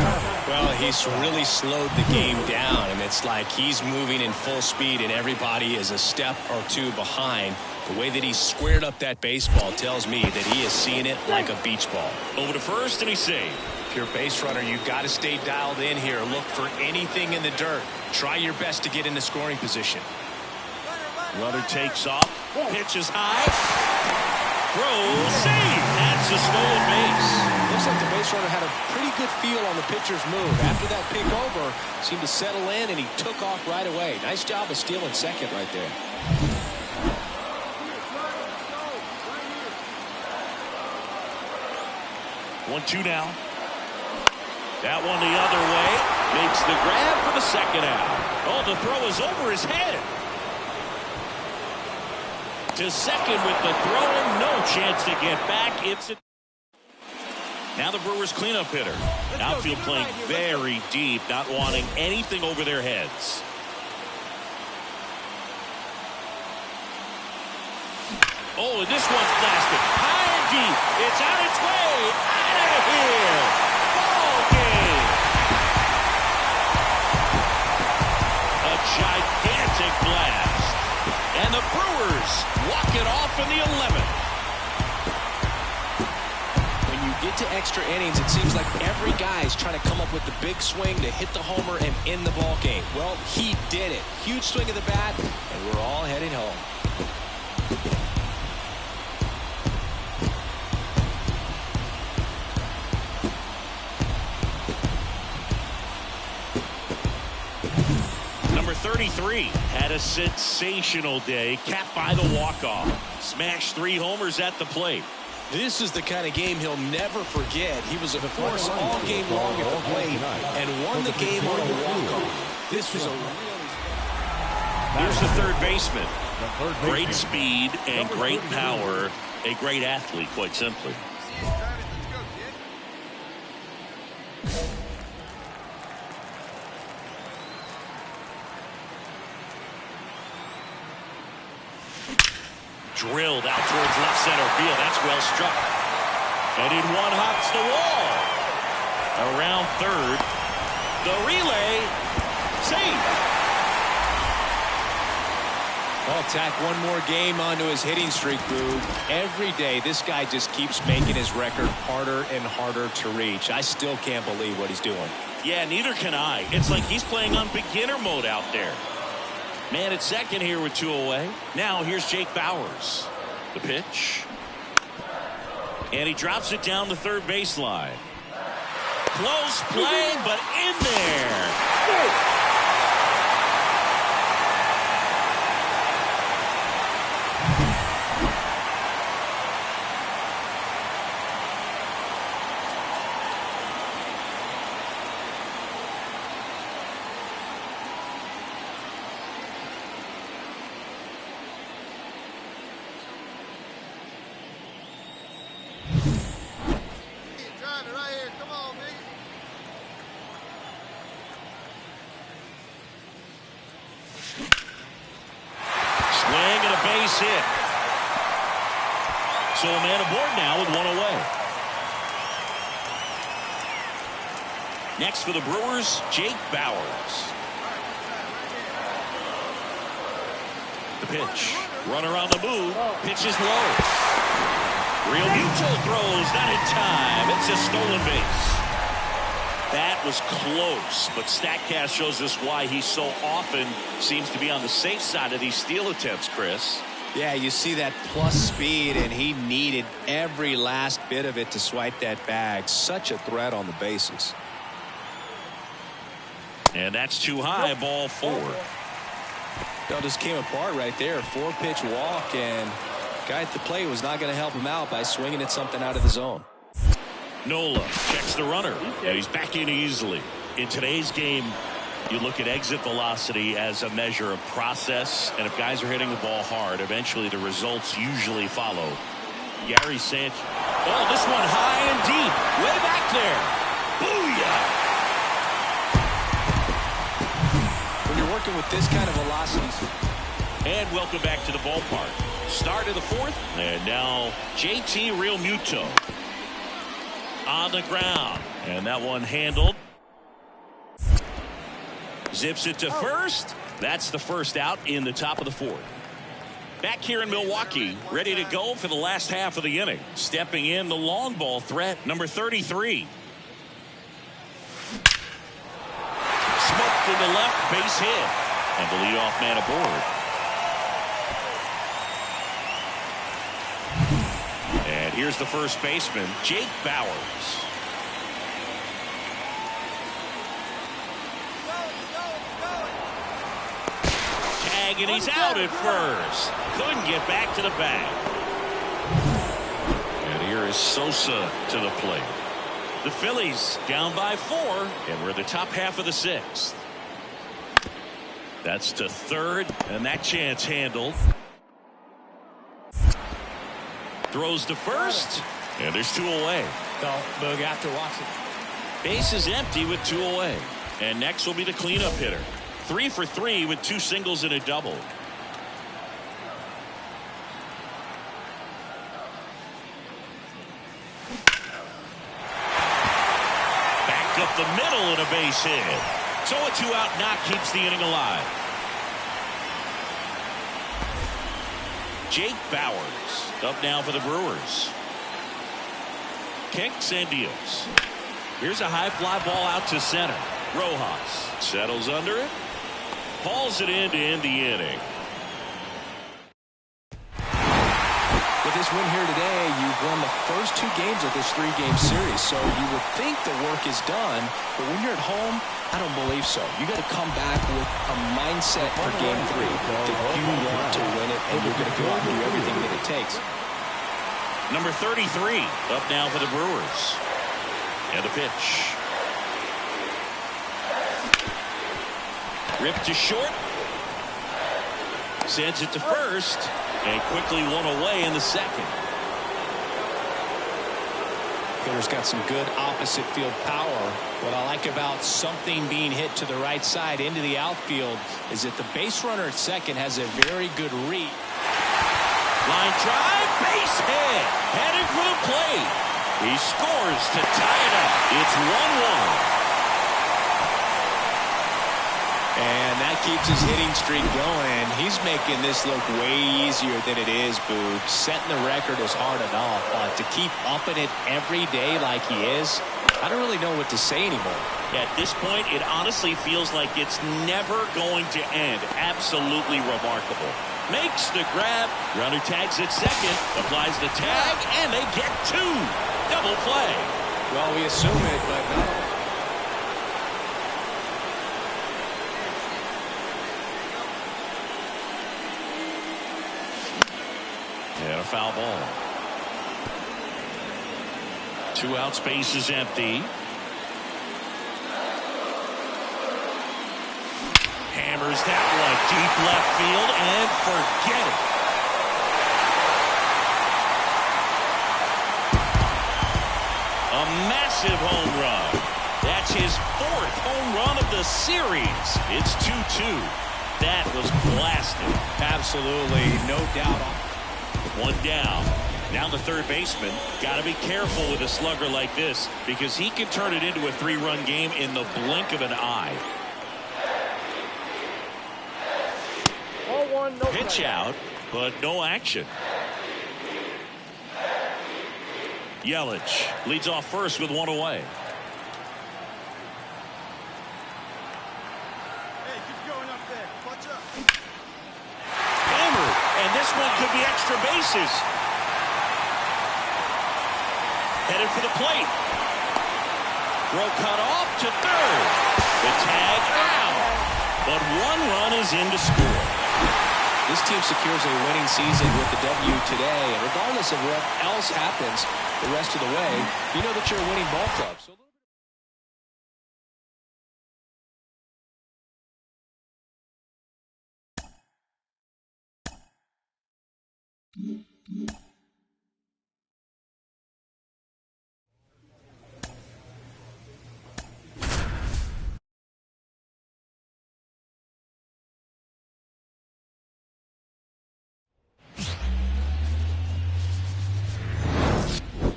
Well, he's really slowed the game down, and it's like he's moving in full speed, and everybody is a step or two behind. The way that he squared up that baseball tells me that he is seeing it like a beach ball. Over to first, and he's saved. If you're a base runner, you've got to stay dialed in here. Look for anything in the dirt. Try your best to get in the scoring position. Runner takes off, pitches high, throws, save. That's a stolen base. Looks like the base runner had a pretty good feel on the pitcher's move. After that pick over, seemed to settle in, and he took off right away. Nice job of stealing second right there. 1-2 now. That one the other way. Makes the grab for the second out. Oh, the throw is over his head. To second with the throw. No chance to get back. It's a... Now the Brewers cleanup hitter. Outfield playing very deep, not wanting anything over their heads. Oh, and this one's blasted. High and deep. It's on its way. Out of here. Ball game. A gigantic blast. And the Brewers walk it off in the 11th. When you get to extra innings, it seems like every guy is trying to come up with the big swing to hit the homer and end the ball game. Well, he did it. Huge swing of the bat, and we're all heading home. Number 33 had a sensational day, capped by the walk-off. Smashed 3 homers at the plate. This is the kind of game he'll never forget. He was a force all game long at the plate and won the game on a walk-off. This was a really... Here's the third baseman. Great speed and great power. A great athlete, quite simply. drilled out towards left center field. That's well struck. And in one hops the wall. Around third. The relay. Safe. Well, tack one more game onto his hitting streak, Boo. Every day, this guy just keeps making his record harder and harder to reach. I still can't believe what he's doing. Yeah, neither can I. It's like he's playing on beginner mode out there. Man at second here with 2 away. Now here's Jake Bauers. The pitch. And he drops it down the third baseline. Close play, but in there. Hit. So a man aboard now with 1 away. Next for the Brewers, Jake Bauers. The pitch. Runner on the move. Pitch is low. Real Muto throws, not in time. It's a stolen base. That was close, but StatCast shows us why he so often seems to be on the safe side of these steal attempts, Chris. Yeah, you see that plus speed, and he needed every last bit of it to swipe that bag. Such a threat on the bases. And that's too high, ball 4. It just came apart right there. 4-pitch walk, and guy at the plate was not going to help him out by swinging at something out of the zone. Nola checks the runner, and he's back in easily. In today's game, you look at exit velocity as a measure of process, and if guys are hitting the ball hard, eventually the results usually follow. Gary Sanchez. Oh, this one high and deep. Way back there. Booyah! When you're working with this kind of velocities. And welcome back to the ballpark. Start of the 4th, and now JT Real Muto on the ground. And that one handled. Zips it to first. That's the first out in the top of the 4th. Back here in Milwaukee, ready to go for the last half of the inning. Stepping in, the long ball threat, number 33. Smoked to the left, base hit. And the leadoff man aboard. And here's the first baseman, Jake Bauers. And he's out at first. Couldn't get back to the bag. And here is Sosa to the plate. The Phillies down by 4, and we're in the top half of the 6th. That's to third, and that chance handled. Throws to first, and there's 2 away. They'll have to watch it. Base is empty with 2 away. And next will be the cleanup hitter. 3 for 3 with 2 singles and a double. Back up the middle and a base hit. So a 2-out knock keeps the inning alive. Jake Bauers up now for the Brewers. Kicks and deals. Here's a high fly ball out to center. Rojas settles under it. Hauls it in to end the inning. With this win here today, you've won the first 2 games of this 3-game series, so you would think the work is done, but when you're at home, I don't believe so. You got to come back with a mindset for Game 3 that you want to win it, and you're going to go out and do everything that it takes. Number 33 up now for the Brewers. And the pitch. Ripped to short. Sends it to first. And quickly 1 away in the 2nd. Hitter's got some good opposite field power. What I like about something being hit to the right side into the outfield is that the base runner at second has a very good read. Line drive, base hit, heading for the plate. He scores to tie it up. It's 1-1. And that keeps his hitting streak going. He's making this look way easier than it is, Boog. Setting the record is hard enough, but to keep upping it every day like he is, I don't really know what to say anymore. At this point, it honestly feels like it's never going to end. Absolutely remarkable. Makes the grab. Runner tags at second, applies the tag, and they get two. Double play. Well, we assume it, but no. And a foul ball. 2 outs, base is empty. Hammers that one deep left field and forget it. A massive home run. That's his 4th home run of the series. It's 2-2. That was blasted. Absolutely, no doubt. 1 down. Now the third baseman. Got to be careful with a slugger like this because he can turn it into a 3-run game in the blink of an eye. Pitch out, but no action. Yelich leads off first with 1 away. Hey, keep going up there. Watch up. Hammered, and this one could be extra bases. Headed for the plate. Throw cut off to third. The tag out, but 1 run is in to score. This team secures a winning season with the W today, and regardless of what else happens the rest of the way, you know that you're a winning ball club. So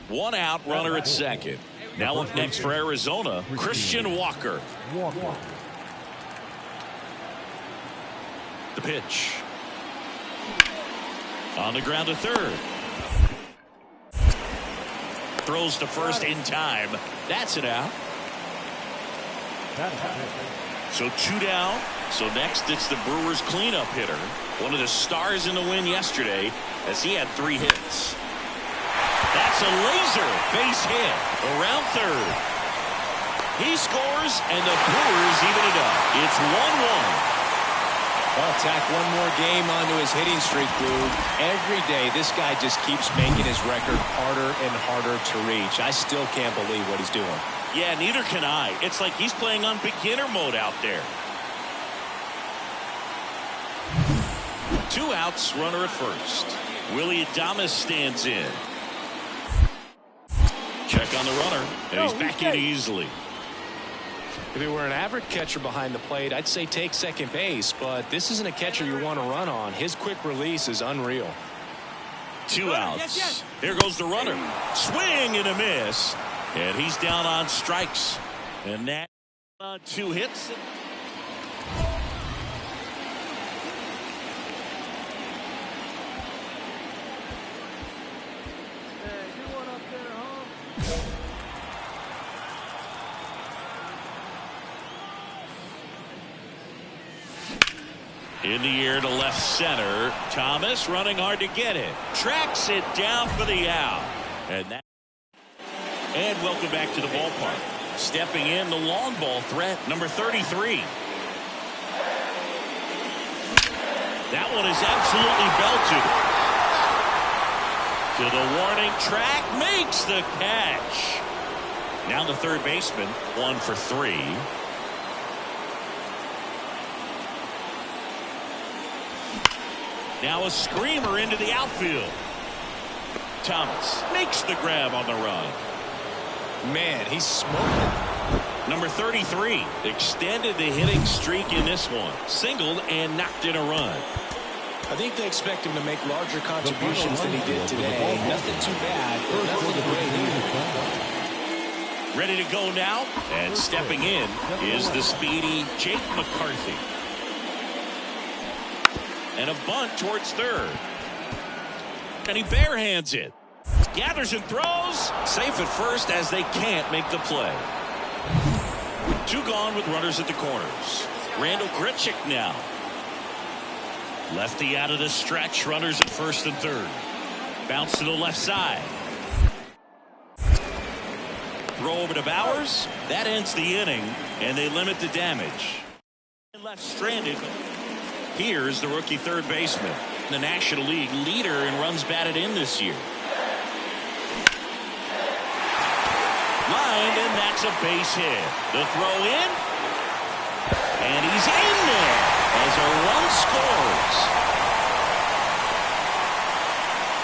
One out, runner at second. Now up next for Arizona, Christian Walker. The pitch. On the ground to third. Throws to first in time. That's it out. So 2 down. So next it's the Brewers cleanup hitter. One of the stars in the win yesterday as he had 3 hits. That's a laser base hit around third. He scores and the Brewers even it up. It's 1-1. Well, tack one more game onto his hitting streak, Boog. Every day, this guy just keeps making his record harder and harder to reach. I still can't believe what he's doing. Yeah, neither can I. It's like he's playing on beginner mode out there. 2 outs, runner at first. Willie Adames stands in. Check on the runner, and he's back in easily. If he were an average catcher behind the plate, I'd say take second base, but this isn't a catcher you want to run on. His quick release is unreal. 2 outs. There goes the runner. Swing and a miss. And he's down on strikes. And that on 2 hits. In the air to left center. Thomas running hard to get it. Tracks it down for the out. And welcome back to the ballpark. Stepping in the long ball threat, number 33. That one is absolutely belted. To the warning track, makes the catch. Now the third baseman, 1 for 3. Now a screamer into the outfield. Thomas makes the grab on the run. Man, he's smoking. Number 33 extended the hitting streak in this one. Singled and knocked in a run. I think they expect him to make larger contributions than he did today. Nothing too bad, but nothing great either. Ready to go now, and stepping in is the speedy Jake McCarthy. And a bunt towards third. And he barehands it. Gathers and throws. Safe at first as they can't make the play. 2 gone with runners at the corners. Randall Grichuk now. Lefty out of the stretch. Runners at first and third. Bounce to the left side. Throw over to Bowers. That ends the inning, and they limit the damage. Left stranded. Here's the rookie third baseman, the National League leader in runs batted in this year. Lined, and that's a base hit. The throw in, and he's in there as a run scores.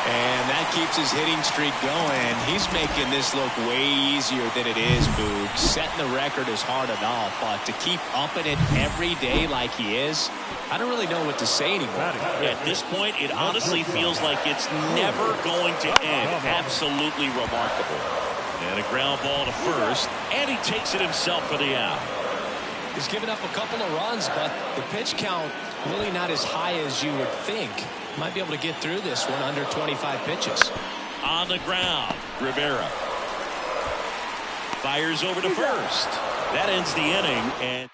And that keeps his hitting streak going. He's making this look way easier than it is, Boog. Setting the record is hard enough, but to keep upping it every day like he is, I don't really know what to say anymore. At this point, it honestly feels like it's never going to end. Absolutely remarkable. And a ground ball to first, and he takes it himself for the out. He's given up a couple of runs, but the pitch count really not as high as you would think. Might be able to get through this one under 25 pitches. On the ground, Rivera fires over to first. That ends the inning, and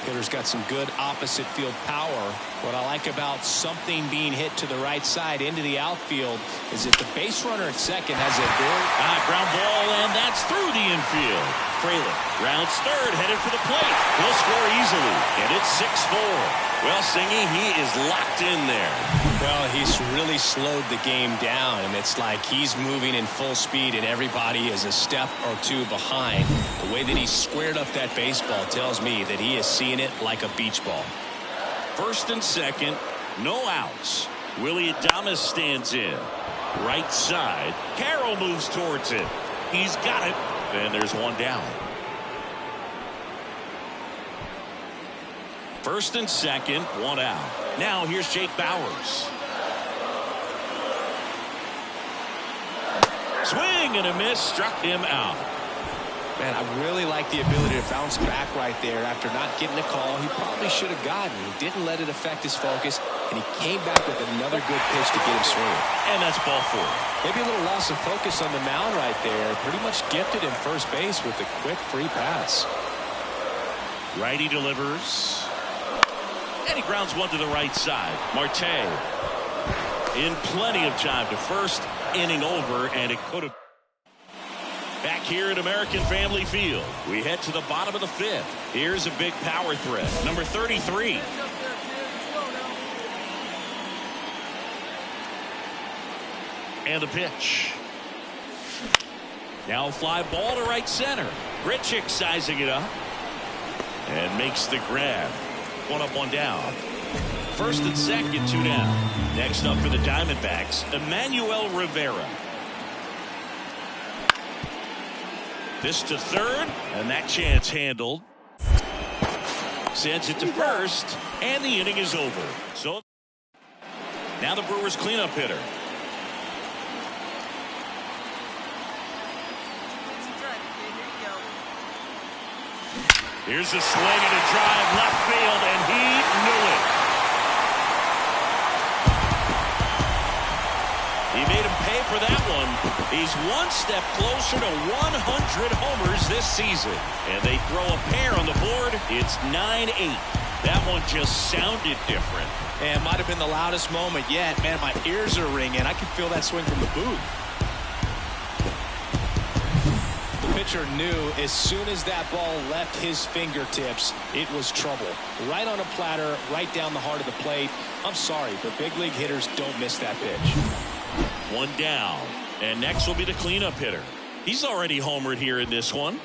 Hitter's got some good opposite field power. What I like about something being hit to the right side into the outfield is that the base runner at second has a very ground ball, and that's through the infield. Fraley rounds third, headed for the plate. He'll score easily, and it's 6-4. Well, Singy, he is locked in there. Well, he's really slowed the game down, and it's like he's moving in full speed, and everybody is a step or two behind. The way that he squared up that baseball tells me that he is seeing it like a beach ball. First and second, no outs. Willie Adames stands in. Right side. Carroll moves towards it. He's got it. And there's one down. First and second, one out. Now here's Jake Bowers. Swing and a miss, struck him out. Man, I really like the ability to bounce back right there after not getting a call he probably should have gotten. He didn't let it affect his focus, and he came back with another good pitch to get him swinging. And that's ball 4. Maybe a little loss of focus on the mound right there. Pretty much gifted him first base with a quick free pass. Righty delivers. And he grounds one to the right side. Marte in plenty of time to first, inning over, and it could have. Back here at American Family Field, we head to the bottom of the 5th. Here's a big power threat, number 33. And the pitch. Now a fly ball to right center. Grichuk sizing it up and makes the grab. One up, one down. First and second, 2 down. Next up for the Diamondbacks, Emmanuel Rivera. This to third, and that chance handled. Sends it to first, and the inning is over. So now the Brewers cleanup hitter. Here's a swing and a drive left field, and he knew it. He made him pay for that one. He's one step closer to 100 homers this season. And they throw a pair on the board. It's 9-8. That one just sounded different. And might have been the loudest moment yet. Man, my ears are ringing. I can feel that swing from the booth. The pitcher knew as soon as that ball left his fingertips, it was trouble. Right on a platter, right down the heart of the plate. I'm sorry, but big league hitters don't miss that pitch. One down. And next will be the cleanup hitter. He's already homered here in this one.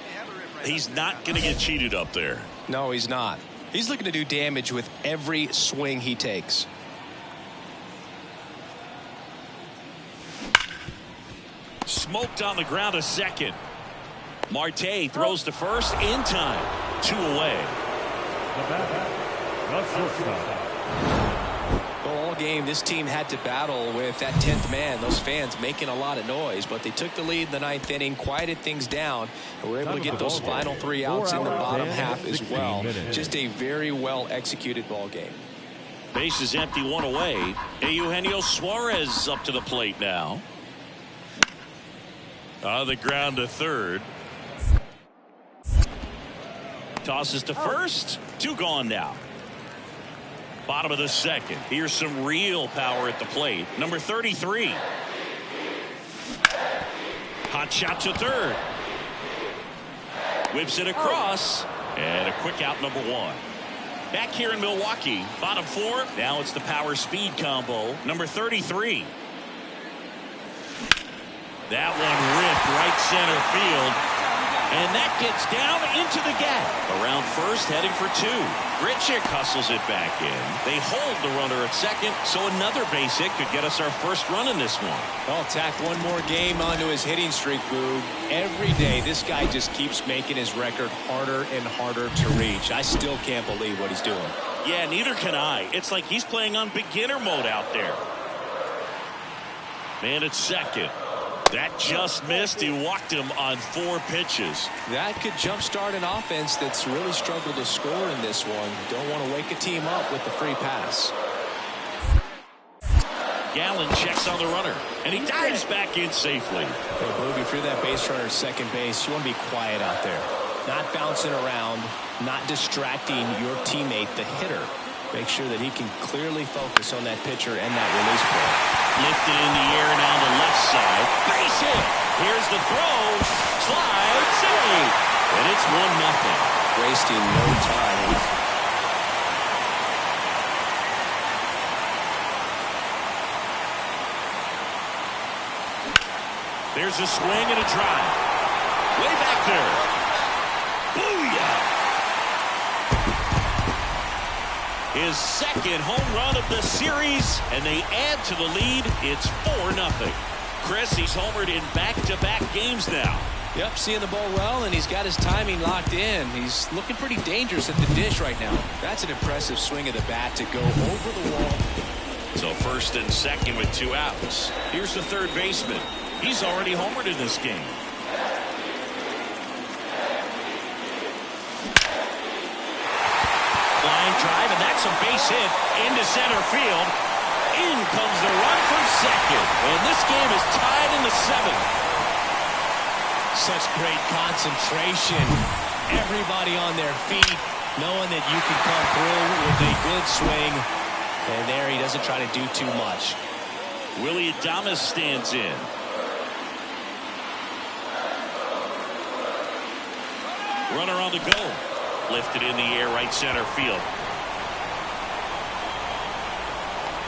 He's not going to get cheated up there. No, he's not. He's looking to do damage with every swing he takes. Smoked on the ground, a second. Marte throws to first in time. 2 away. the shortstop. Well, all game, this team had to battle with that 10th man. Those fans making a lot of noise, but they took the lead in the 9th inning, quieted things down, and were able to get those final 3 outs in the bottom half as well. Just a very well executed ball game. Base is empty, 1 away. Eugenio Suarez up to the plate now. On the ground to third. Tosses to first. 2 gone now. Bottom of the 2nd. Here's some real power at the plate. Number 33. Hot shot to third. Whips it across. And a quick out, number 1. Back here in Milwaukee. Bottom 4. Now it's the power speed combo. Number 33. That one ripped right center field. And that gets down into the gap. Around first, heading for 2. Grichuk hustles it back in. They hold the runner at second, so another base hit could get us our first run in this one. Well, tack one more game onto his hitting streak, Boog. Every day, this guy just keeps making his record harder and harder to reach. I still can't believe what he's doing. Yeah, neither can I. It's like he's playing on beginner mode out there. Man at second. That just missed. He walked him on 4 pitches. That could jumpstart an offense that's really struggled to score in this one. Don't want to wake a team up with the free pass. Gallen checks on the runner, and he dives back in safely. Okay, Boog, if you're that base runner at second base, you want to be quiet out there. Not bouncing around, not distracting your teammate, the hitter. Make sure that he can clearly focus on that pitcher and that release play. Lifted in the air down the left side. Base hit. Here's the throw. Slide. Save. And it's 1-0. Wasting no time. There's a swing and a drive. Way back there. Booyah. His second home run of the series, and they add to the lead. It's 4-0. Chris, he's homered in back-to-back games now. Yep, seeing the ball well, and he's got his timing locked in. He's looking pretty dangerous at the dish right now. That's an impressive swing of the bat to go over the wall. So first and second with 2 outs. Here's the third baseman. He's already homered in this game. Line drive, and that's a base hit into center field. In comes the run from second. And this game is tied in the 7th. Such great concentration. Everybody on their feet, knowing that you can come through with a good swing. And there he doesn't try to do too much. Willie Adames stands in. Runner on the go. Lifted in the air right center field.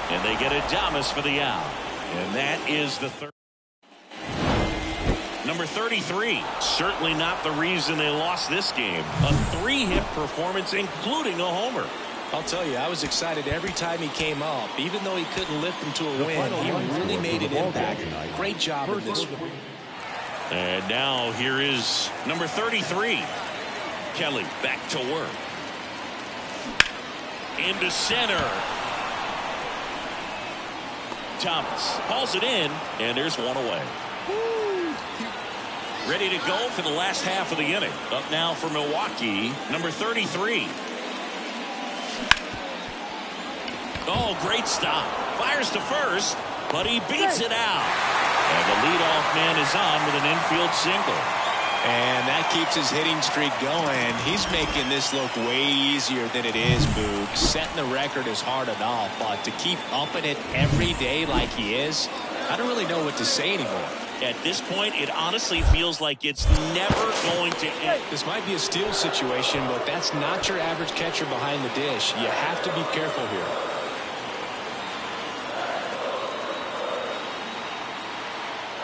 And they get Adames for the out. And that is the third. Number 33. Certainly not the reason they lost this game. A 3-hit performance, including a homer. I'll tell you, I was excited every time he came up. Even though he couldn't lift them to a win, he really made an impact. Great job in this one. And now here is number 33. Kelly back to work. Into center. Thomas hauls it in, and there's 1 away. Ready to go for the last half of the inning. Up now for Milwaukee, number 33. Oh, great stop. Fires to first, but he beats it out. And the leadoff man is on with an infield single. And that keeps his hitting streak going. He's making this look way easier than it is, Boog. Setting the record is hard enough, but to keep upping it every day like he is, I don't really know what to say anymore. At this point, it honestly feels like it's never going to end. This might be a steal situation, but that's not your average catcher behind the dish. You have to be careful here.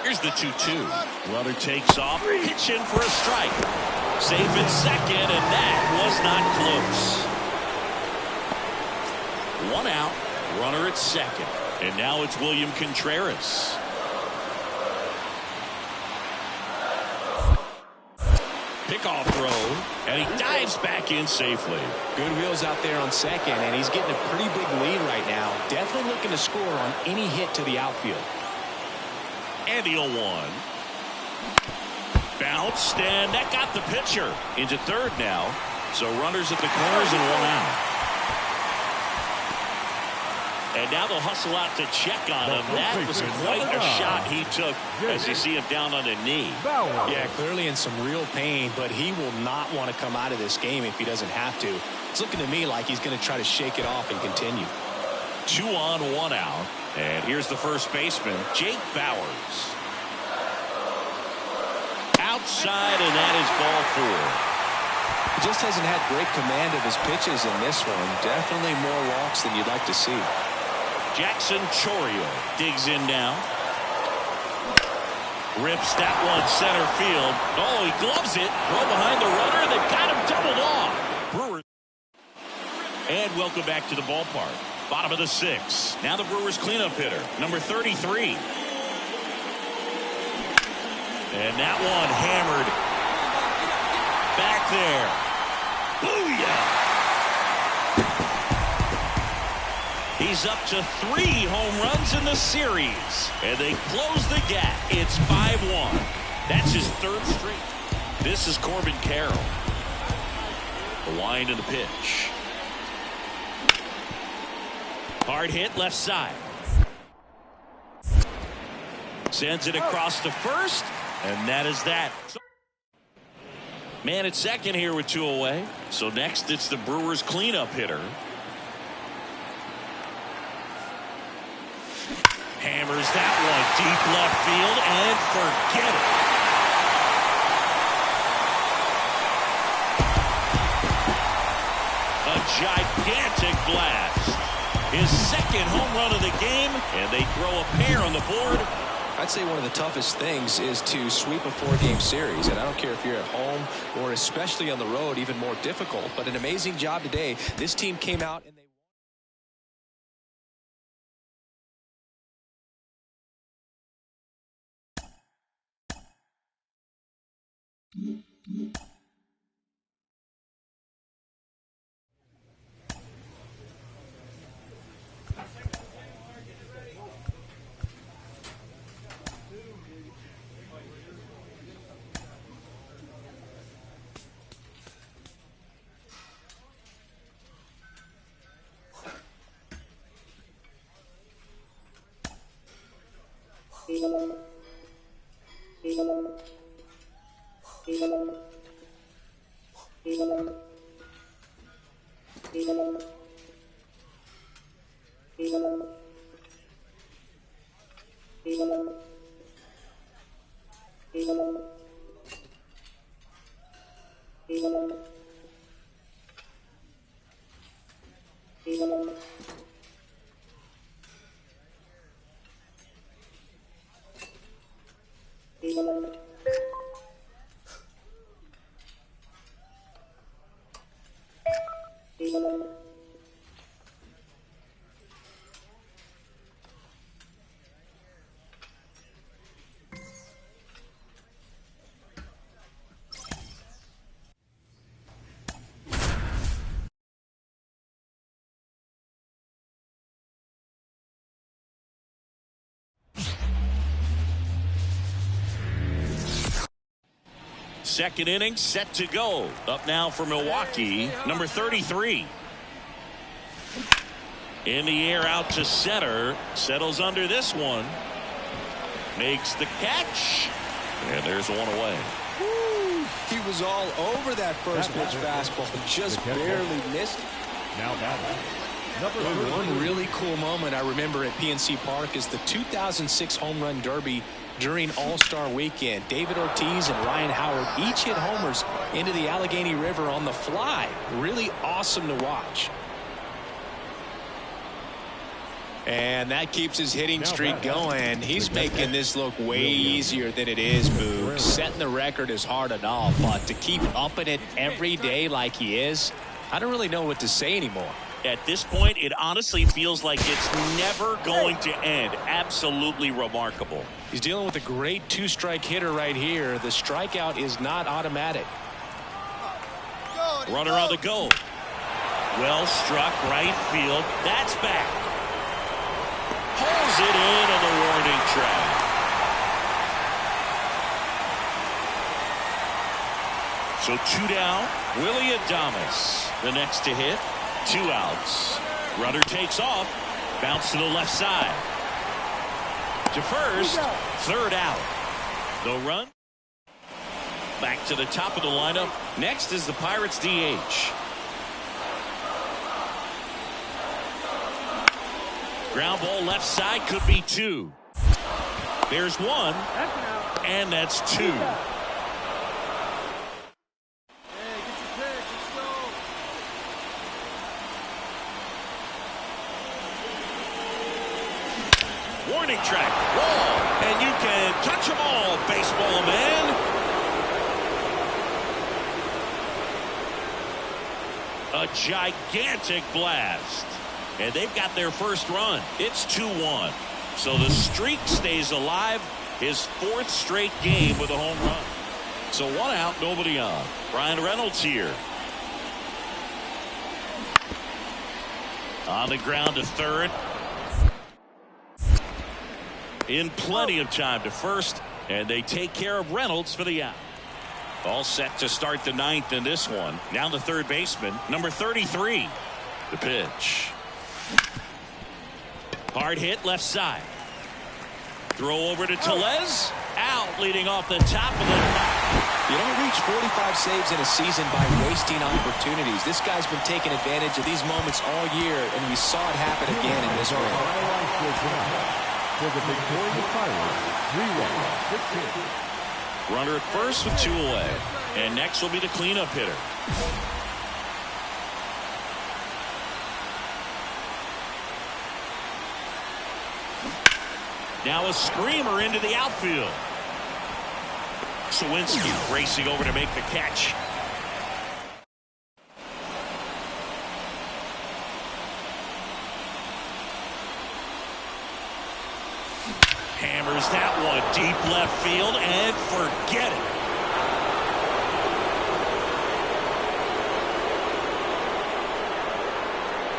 Here's the 2-2. Runner takes off, pitching for a strike. Safe at second, and that was not close. 1 out, runner at second. And now it's William Contreras. pickoff throw, and he dives back in safely. Good wheels out there on second, and he's getting a pretty big lead right now. Definitely looking to score on any hit to the outfield. And the 0-1. Bounced, and that got the pitcher into third now. So runners at the corners and 1 out. And now they'll hustle out to check on him. That was quite a shot he took as you see him down on a knee. Yeah, clearly in some real pain, but he will not want to come out of this game if he doesn't have to. It's looking to me like he's going to try to shake it off and continue. 2 on, 1 out. And here's the first baseman, Jake Bowers. Outside, and that is ball 4. He just hasn't had great command of his pitches in this one. Definitely more walks than you'd like to see. Jackson Chourio digs in now. Rips that one center field. Oh, he gloves it. Throw behind the runner. They've got him doubled off. Brewers. And welcome back to the ballpark. Bottom of the 6th. Now the Brewers cleanup hitter, number 33. And that one hammered back there. Booyah! He's up to 3 home runs in the series. And they close the gap. It's 5-1. That's his 3rd straight. This is Corbin Carroll. The wind and the pitch. Hard hit left side. Sends it across to first. And that is that. Man at second here with 2 away. So next it's the Brewers cleanup hitter. Hammers that one deep left field and forget it. A gigantic blast. His 2nd home run of the game, and they throw a pair on the board. I'd say one of the toughest things is to sweep a 4-game series, and I don't care if you're at home or especially on the road, even more difficult. But an amazing job today. This team came out and they Second inning set to go. Up now for Milwaukee, number 33. In the air out to center. Settles under this one. Makes the catch. And there's one away. Woo, he was all over that first pitch fastball. Just barely missed it. Now that one really cool moment I remember at PNC Park is the 2006 Home Run Derby during All-Star Weekend. David Ortiz and Ryan Howard each hit homers into the Allegheny River on the fly. Really awesome to watch. And that keeps his hitting streak going. He's making this look way easier than it is, Boog. Setting the record is hard enough, but to keep upping it every day like he is, I don't really know what to say anymore. At this point, it honestly feels like it's never going to end. Absolutely remarkable. He's dealing with a great 2-strike hitter right here. The strikeout is not automatic. buddy. Runner on the go. Well struck right field. That's back. Pulls it in on the warning track. So 2 down. Willie Adames, the next to hit. 2 outs. Runner takes off. Bounce to the left side. To first. 3rd out. The run. Back to the top of the lineup. Next is the Pirates DH. Ground ball left side, could be 2. There's 1. And that's 2. Warning track, wall, and you can touch them all, baseball man. A gigantic blast. And they've got their first run. It's 2-1. So the streak stays alive. His 4th straight game with a home run. So 1 out, nobody on. Brian Reynolds here. On the ground to 3rd. In plenty of time to 1st, and they take care of Reynolds for the out. All set to start the 9th in this one. Now the 3rd baseman, number 33. The pitch. Hard hit left side. Throw over to Tellez. Out, leading off the top of the. You don't reach 45 saves in a season by wasting opportunities. This guy's been taking advantage of these moments all year, and we saw it happen again in this one. For the victorious Pirates, 3-1, 6 hits. Runner at first with 2 away. And next will be the cleanup hitter. Now a screamer into the outfield. Sawinski racing over to make the catch. Hammers that one deep left field and forget it.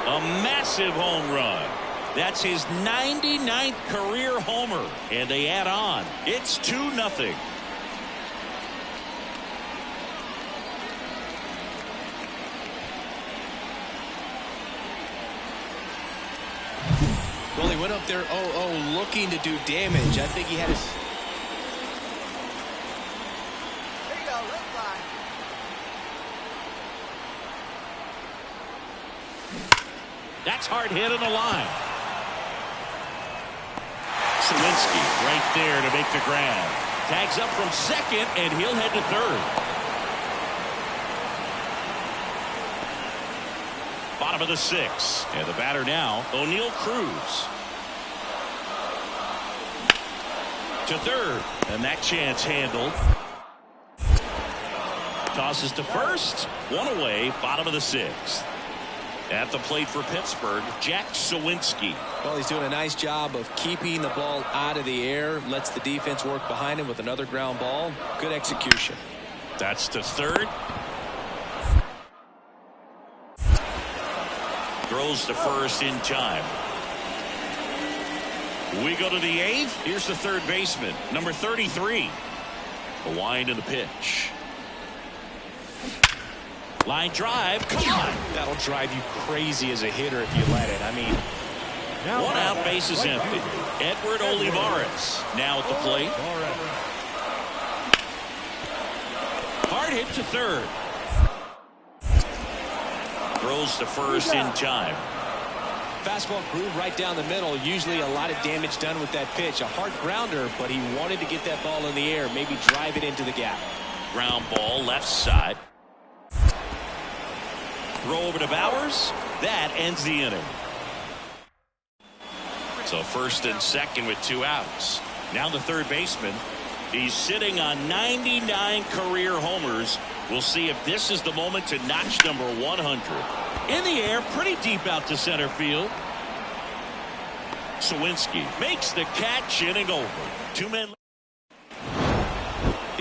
A massive home run. That's his 99th career homer, and they add on. It's 2-0. Well, he went up there 0-0 looking to do damage. I think he had his. There you go, left line. That's hard hit on the line. Sawinski right there to make the grab. Tags up from 2nd, and he'll head to 3rd. Bottom of the 6th. And the batter now, O'Neal Cruz. To 3rd. And that chance handled. Tosses to 1st. 1 away, bottom of the 6th. At the plate for Pittsburgh, Jack Sawinski. Well, he's doing a nice job of keeping the ball out of the air. Lets the defense work behind him with another ground ball. Good execution. That's to 3rd. Throws to 1st in time. We go to the 8th. Here's the 3rd baseman, number 33. The wind and the pitch. Line drive. Come on. That'll drive you crazy as a hitter if you let it. I mean, 1 out, base is empty. Edward Olivares now at the plate. Hard hit to 3rd. Throws to 1st in time. fastball groove right down the middle. Usually a lot of damage done with that pitch. A hard grounder, but he wanted to get that ball in the air, maybe drive it into the gap. Ground ball left side. Throw over to Bowers. That ends the inning. So 1st and 2nd with 2 outs. Now the 3rd baseman. He's sitting on 99 career homers. We'll see if this is the moment to notch number 100. In the air, pretty deep out to center field. Sawinski makes the catch, inning over. 2 men.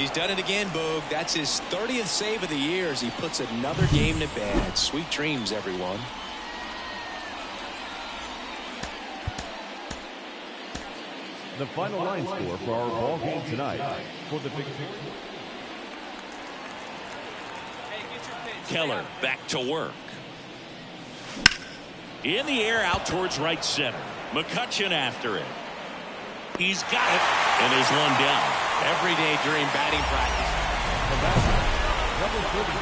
He's done it again, Boog. That's his 30th save of the year as he puts another game to bed. Sweet dreams, everyone. The final line score for our ball game tonight for the victory. Keller back to work. In the air out towards right center. McCutchen after it. He's got it, and there's one down. Everyday during batting practice. The batter, number 33.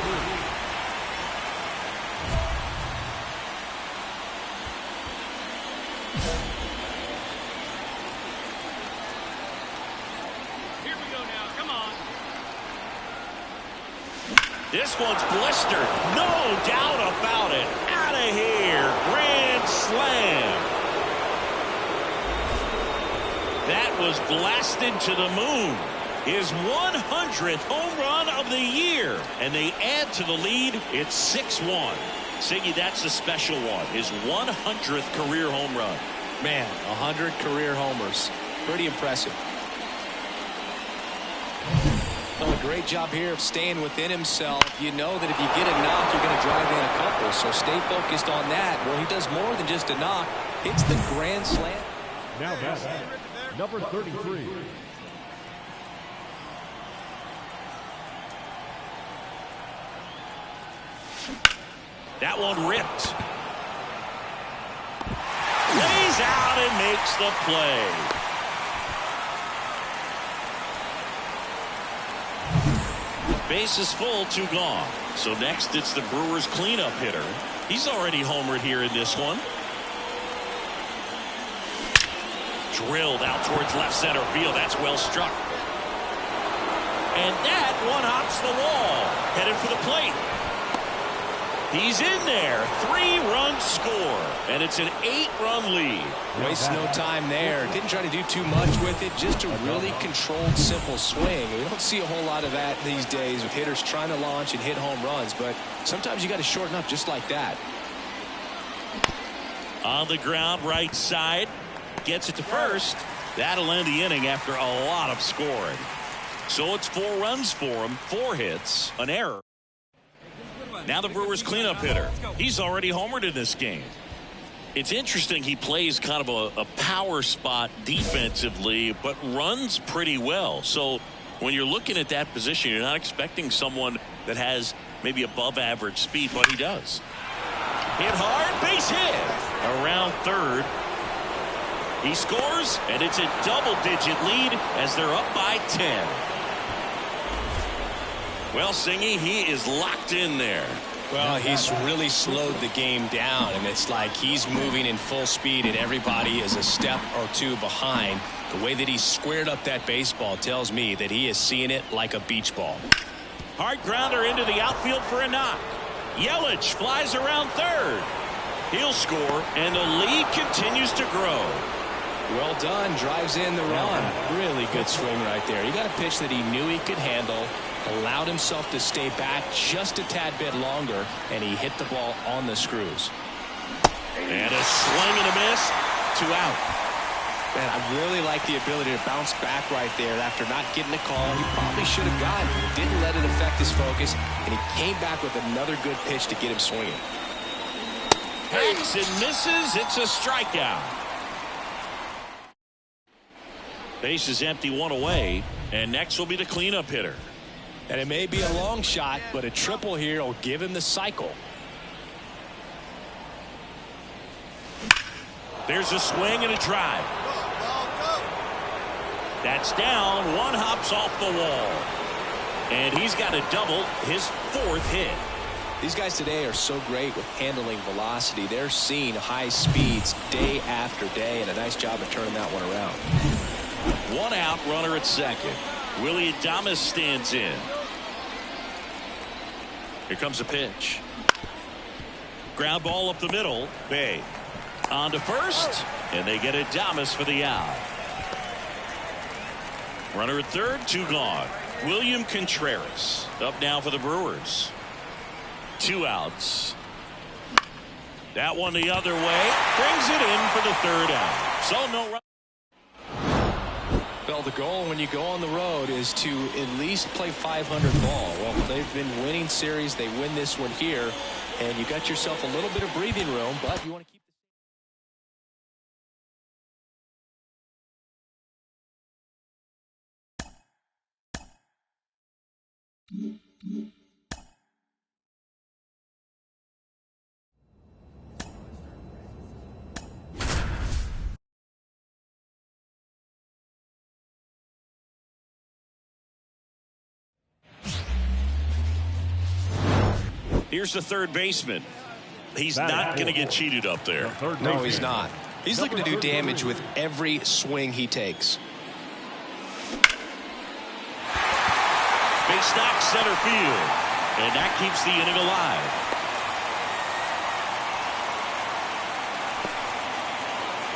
This one's blistered. No doubt about it. Out of here. Grand slam. That was blasted to the moon. His 100th home run of the year. And they add to the lead. It's 6-1. Siggy, that's a special one. His 100th career home run. Man, 100 career homers. Pretty impressive. Well, a great job here of staying within himself. You know that if you get a knock, you're going to drive in a couple. So stay focused on that. Well, he does more than just a knock. Hits the grand slam. Now that's number 33. That one ripped. Lays out and makes the play. Base is full, 2 gone. So next it's the Brewers cleanup hitter. He's already homered here in this one. Drilled out towards left center field. That's well struck. And that one hops the wall. Headed for the plate. He's in there. 3-run score. And it's an 8-run lead. Wastes no time there. Didn't try to do too much with it. Just a really controlled, simple swing. We don't see a whole lot of that these days with hitters trying to launch and hit home runs. But sometimes you got to shorten up just like that. On the ground, right side. Gets it to first. That'll end the inning after a lot of scoring. So it's 4 runs for him. 4 hits. An error. Now the Brewers cleanup hitter. He's already homered in this game. It's interesting he plays kind of a power spot defensively, but runs pretty well. So when you're looking at that position, you're not expecting someone that has maybe above average speed, but he does. Hit hard, base hit. Around third. He scores, and it's a double-digit lead as they're up by 10. Well, Singy, he is locked in there. Well, he's really slowed the game down, and it's like he's moving in full speed, and everybody is a step or 2 behind. The way that he squared up that baseball tells me that he is seeing it like a beach ball. Hard grounder into the outfield for a knock. Yelich flies around third. He'll score, and the lead continues to grow. Well done. Drives in the run. Really good swing right there. He got a pitch that he knew he could handle. Allowed himself to stay back just a tad bit longer, and he hit the ball on the screws. And a swing and a miss. 2 out. Man, I really like the ability to bounce back right there after not getting a call. He probably should have gotten. Didn't let it affect his focus, and he came back with another good pitch to get him swinging. Hacks and misses. It's a strikeout. Base is empty, 1 away, and next will be the cleanup hitter. And it may be a long shot, but a triple here will give him the cycle. There's a swing and a drive. That's down. 1 hops off the wall. And he's got a double, his 4th hit. These guys today are so great with handling velocity. They're seeing high speeds day after day, and a nice job of turning that one around. 1 out, runner at second. Willie Adames stands in. Here comes a pitch. Ground ball up the middle. Bay on to first, and they get Adames for the out. Runner at third, 2 gone. William Contreras up now for the Brewers. 2 outs. That one the other way. Brings it in for the 3rd out. So no run. Well, the goal when you go on the road is to at least play 500 ball. Well, they've been winning series. They win this one here, and you got yourself a little bit of breathing room, but you want to keep. Here's the third baseman. He's not going to get cheated up there. No, he's not. He's looking to do damage with every swing he takes. Base knock center field. And that keeps the inning alive.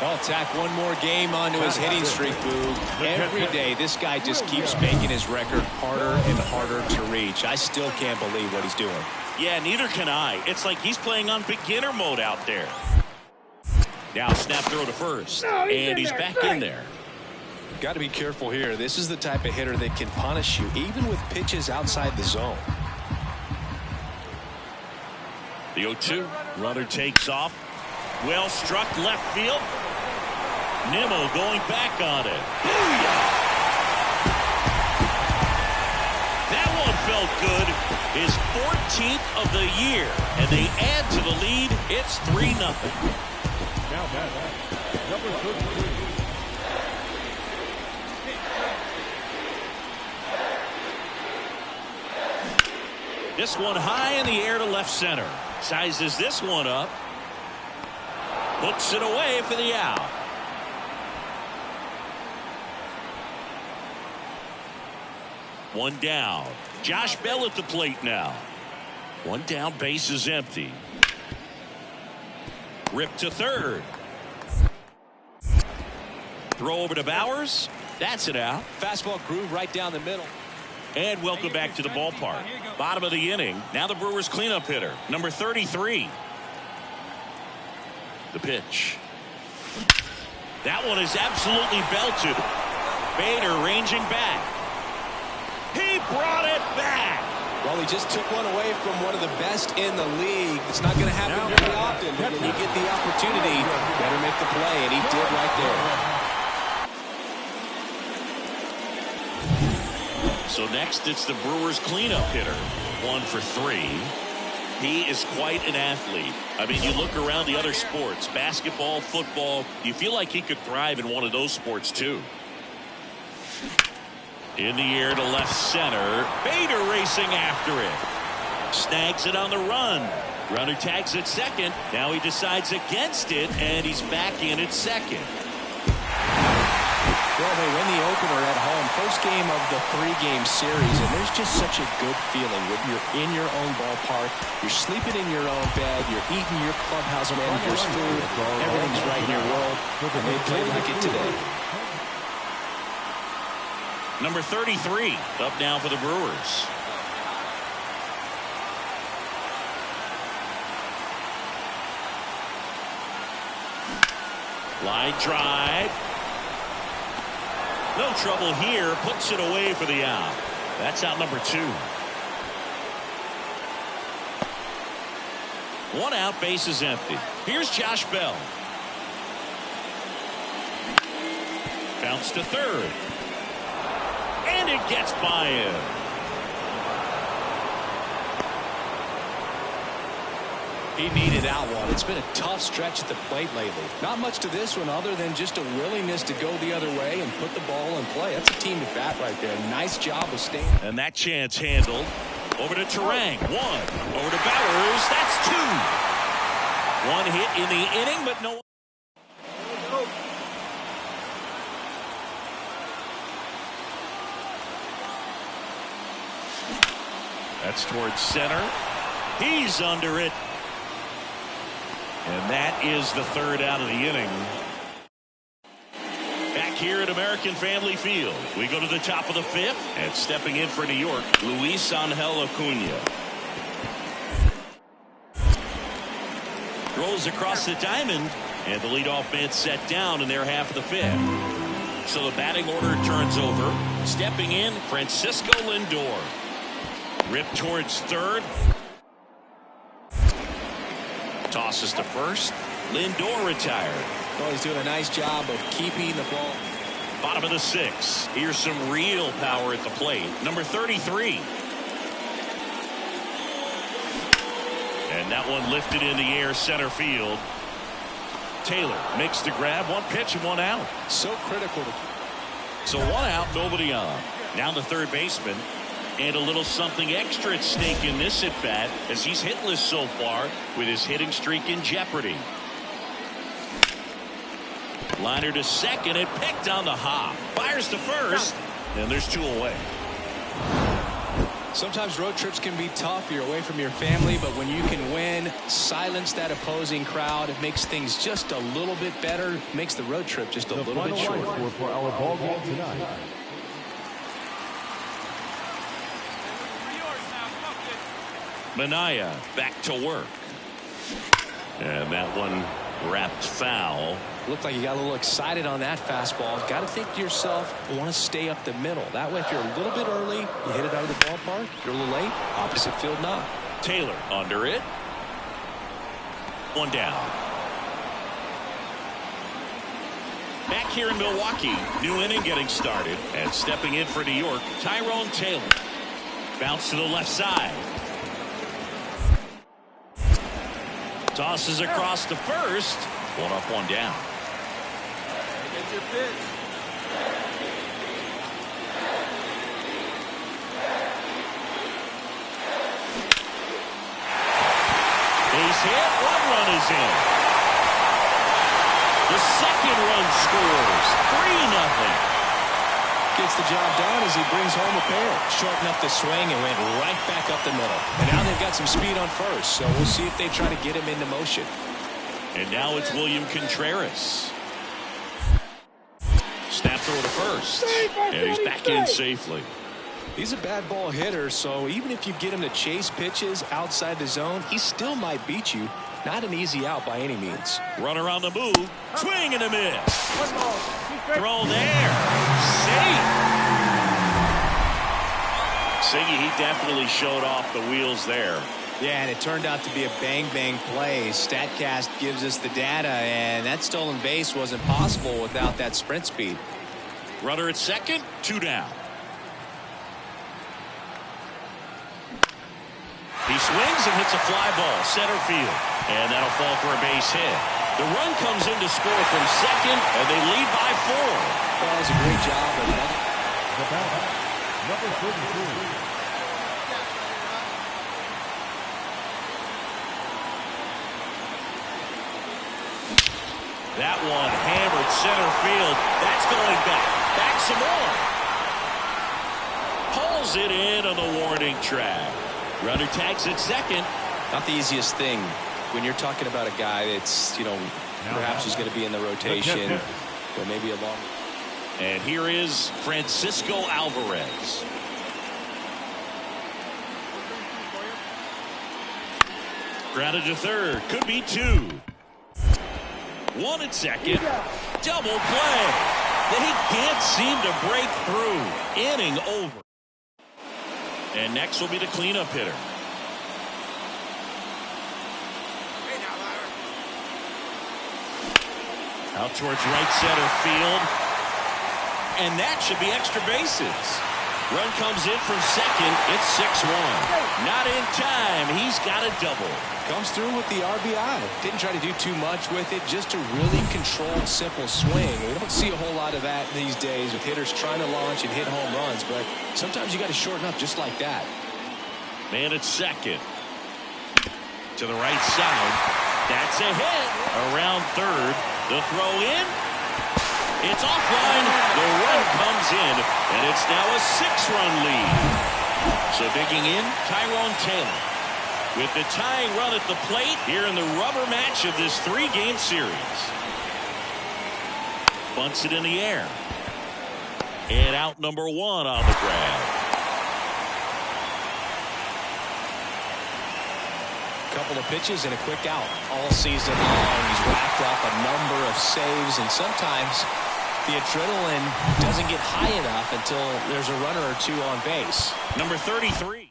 Well, tack one more game onto his hitting streak, Boog. Every day, this guy just keeps making his record harder and harder to reach. I still can't believe what he's doing. Yeah, neither can I. It's like he's playing on beginner mode out there. Now snap throw to first. And he's back in there. Got to be careful here. This is the type of hitter that can punish you, even with pitches outside the zone. The 0-2. Runner takes off. Well struck left field. Nimmo going back on it. Booyah! That one felt good. His 14th of the year. And they add to the lead. It's 3-0. Now back, number 33. This one high in the air to left center. Sizes this one up. Puts it away for the out. One down. Josh Bell at the plate now. One down, base is empty. Ripped to third. Throw over to Bowers. That's it out. Fastball groove right down the middle. And welcome back to the ballpark. Bottom of the inning. Now the Brewers cleanup hitter, number 33. The pitch. That one is absolutely belted. Bader ranging back. He brought it back. Well, he just took one away from one of the best in the league. It's not going to happen very often, but when you get the opportunity, better make the play, and he did right there. So next, it's the Brewers cleanup hitter. 1 for 3. He is quite an athlete. I mean, you look around the other sports, basketball, football, you feel like he could thrive in one of those sports too. In the air to left center. Bader racing after it. Snags it on the run. Runner tags at second. Now he decides against it, and he's back in at second. Well, they win the opener at home. First game of the 3-game series, and there's just such a good feeling when you're in your own ballpark. You're sleeping in your own bed. You're eating your clubhouse manager's food. Everything's right in your world, and they play like it today. Number 33 up now for the Brewers. Line drive. No trouble here. Puts it away for the out. That's out number 2. 1 out, base is empty. Here's Josh Bell. Bounce to third. And it gets by him. He needed that one. It's been a tough stretch at the plate lately. Not much to this one other than just a willingness to go the other way and put the ball in play. That's a team at bat right there. Nice job of staying. And that chance handled. Over to Terang. 1. Over to Bowers. That's 2. 1 hit in the inning, but no. That's towards center. He's under it. And that is the 3rd out of the inning. Back here at American Family Field, we go to the top of the 5th, and stepping in for New York, Luis Angel Acuna. Rolls across the diamond, and the leadoff man set down in their half of the 5th. So the batting order turns over. Stepping in, Francisco Lindor. Ripped towards third. Tosses to first. Lindor retired. Well, he's doing a nice job of keeping the ball. Bottom of the sixth. Here's some real power at the plate. Number 33. And that one lifted in the air center field. Taylor makes the grab. One pitch and one out. So critical. So one out, nobody on. Now the third baseman. And a little something extra at stake in this at bat as he's hitless so far with his hitting streak in jeopardy. Liner to second and picked on the hop. Fires to first. And there's two away. Sometimes road trips can be tough. You're away from your family, but when you can win, silence that opposing crowd, it makes things just a little bit better, makes the road trip just a little bit shorter. The final for our ball game tonight. Minaya back to work. And that one wrapped foul. Looked like you got a little excited on that fastball. Got to think to yourself, you want to stay up the middle. That way, if you're a little bit early, you hit it out of the ballpark. If you're a little late, opposite field not. Taylor under it. One down. Back here in Milwaukee, new inning getting started. And stepping in for New York, Tyrone Taylor. Bounce to the left side. Tosses across to first. One up, one down. Get your pitch. Base hit. One run is in. The second run scores. 3-0. Gets the job done as he brings home a pair. Shortened up the swing and went right back up the middle. And now they've got some speed on first, so we'll see if they try to get him into motion. And now it's William Contreras. Snap throw to first. And he's back in safely. He's a bad ball hitter, so even if you get him to chase pitches outside the zone, he still might beat you. Not an easy out by any means. Runner on the move. Swing and a miss. Throw there. Safe. Siggy, he definitely showed off the wheels there. Yeah, and it turned out to be a bang-bang play. StatCast gives us the data, and that stolen base wasn't possible without that sprint speed. Runner at second, two down. He swings and hits a fly ball, center field. And that'll fall for a base hit. The run comes in to score from second, and they lead by 4. Well, that was a great job. The batter, number 32. That one hammered center field. That's going back. Back some more. Pulls it in on the warning track. Runner tags at second. Not the easiest thing when you're talking about a guy that's, perhaps he's going to be in the rotation, or maybe a long. And here is Francisco Alvarez. Grounded to third. Could be 2. One at second. Double play. They can't seem to break through. Inning over. And next will be the cleanup hitter. Out towards right center field. And that should be extra bases. Run comes in from second. It's 6-1. Not in time. He's got a double. Comes through with the RBI. Didn't try to do too much with it. Just a really controlled, simple swing. We don't see a whole lot of that these days with hitters trying to launch and hit home runs. But sometimes you got to shorten up just like that. Man at second. To the right side. That's a hit. Around third. The throw in. It's offline. The run comes in. And it's now a 6-run lead. So digging in, Tyrone Taylor. With the tying run at the plate here in the rubber match of this 3-game series. Bunts it in the air. And out number 1 on the grab. Couple of pitches and a quick out. All season long, he's racked up a number of saves, and sometimes The adrenaline doesn't get high enough until there's a runner or two on base. Number 33.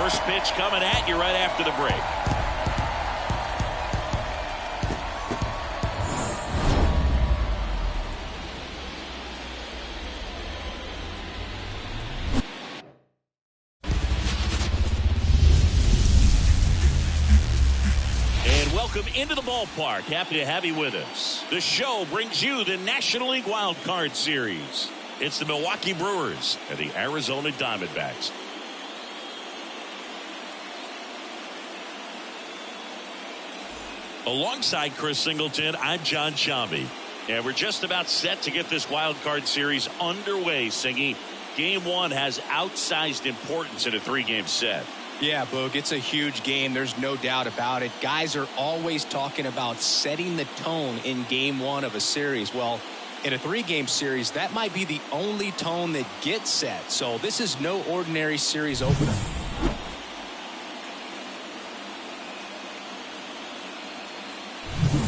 First pitch coming at you right after the break. Welcome into the ballpark. Happy to have you with us. The show brings you the National League Wild Card Series. It's the Milwaukee Brewers and the Arizona Diamondbacks. Alongside Chris Singleton, I'm John Shambi. And we're just about set to get this Wild Card Series underway, Singy. Game 1 has outsized importance in a 3-game set. Yeah, Boog, it's a huge game. There's no doubt about it. Guys are always talking about setting the tone in game 1 of a series. Well, in a 3-game series, that might be the only tone that gets set. So this is no ordinary series opener.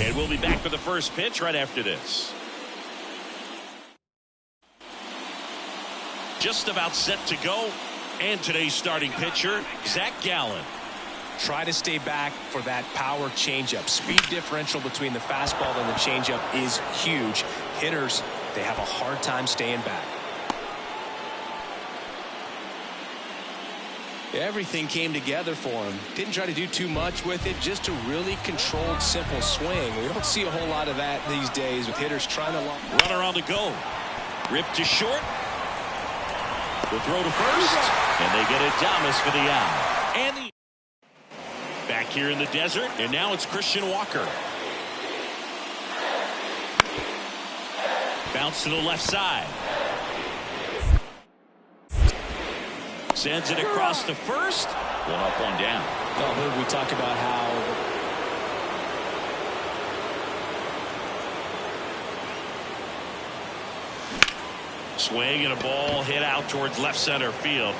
And we'll be back for the first pitch right after this. Just about set to go. And today's starting pitcher, Zach Gallen. Try to stay back for that power changeup. Speed differential between the fastball and the changeup is huge. Hitters, they have a hard time staying back. Everything came together for him. Didn't try to do too much with it, just a really controlled, simple swing. We don't see a whole lot of that these days with hitters trying to lock. Runner on the go. Ripped to short. The throw to first, and they get Adames for the out. And back here in the desert, and now it's Christian Walker. Bounce to the left side. Sends it across to first. 1 up, 1 down. Oh, we talk about how swing and a ball hit out towards left center field.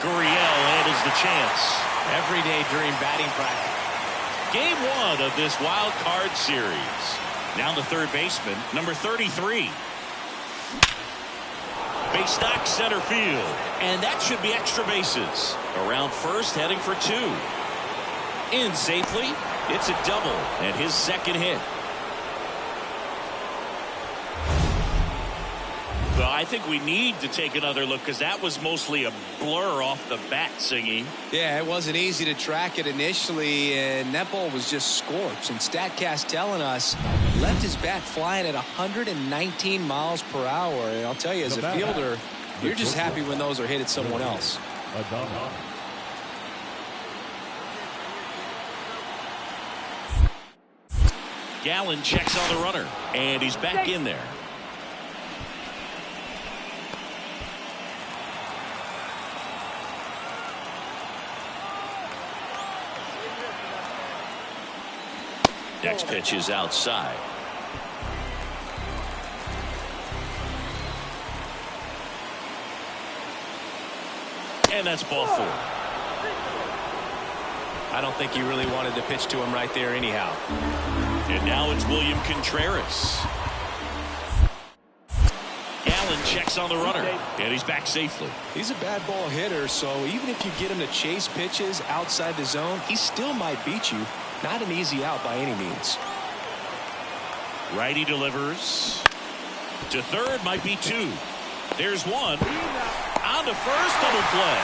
Gurriel handles the chance. Every day during batting practice. Game 1 of this wild card series. Now the third baseman, number 33. Base knock center field. And that should be extra bases. Around first, heading for 2. In safely. It's a double and his second hit. Well, I think we need to take another look because that was mostly a blur off the bat, Singy. Yeah, it wasn't easy to track it initially, and that ball was just scorched. And StatCast telling us left his bat flying at 119 miles per hour. And I'll tell you, as a fielder, you're just happy when those are hit at someone else. Gallen checks on the runner, and he's back in there. Next pitch is outside. And that's ball 4. I don't think you really wanted to pitch to him right there anyhow. And now it's William Contreras. Gallen checks on the runner, and he's back safely. He's a bad ball hitter, so even if you get him to chase pitches outside the zone, he still might beat you. Not an easy out by any means. Righty delivers. To third, might be 2. There's 1. On to first, double play.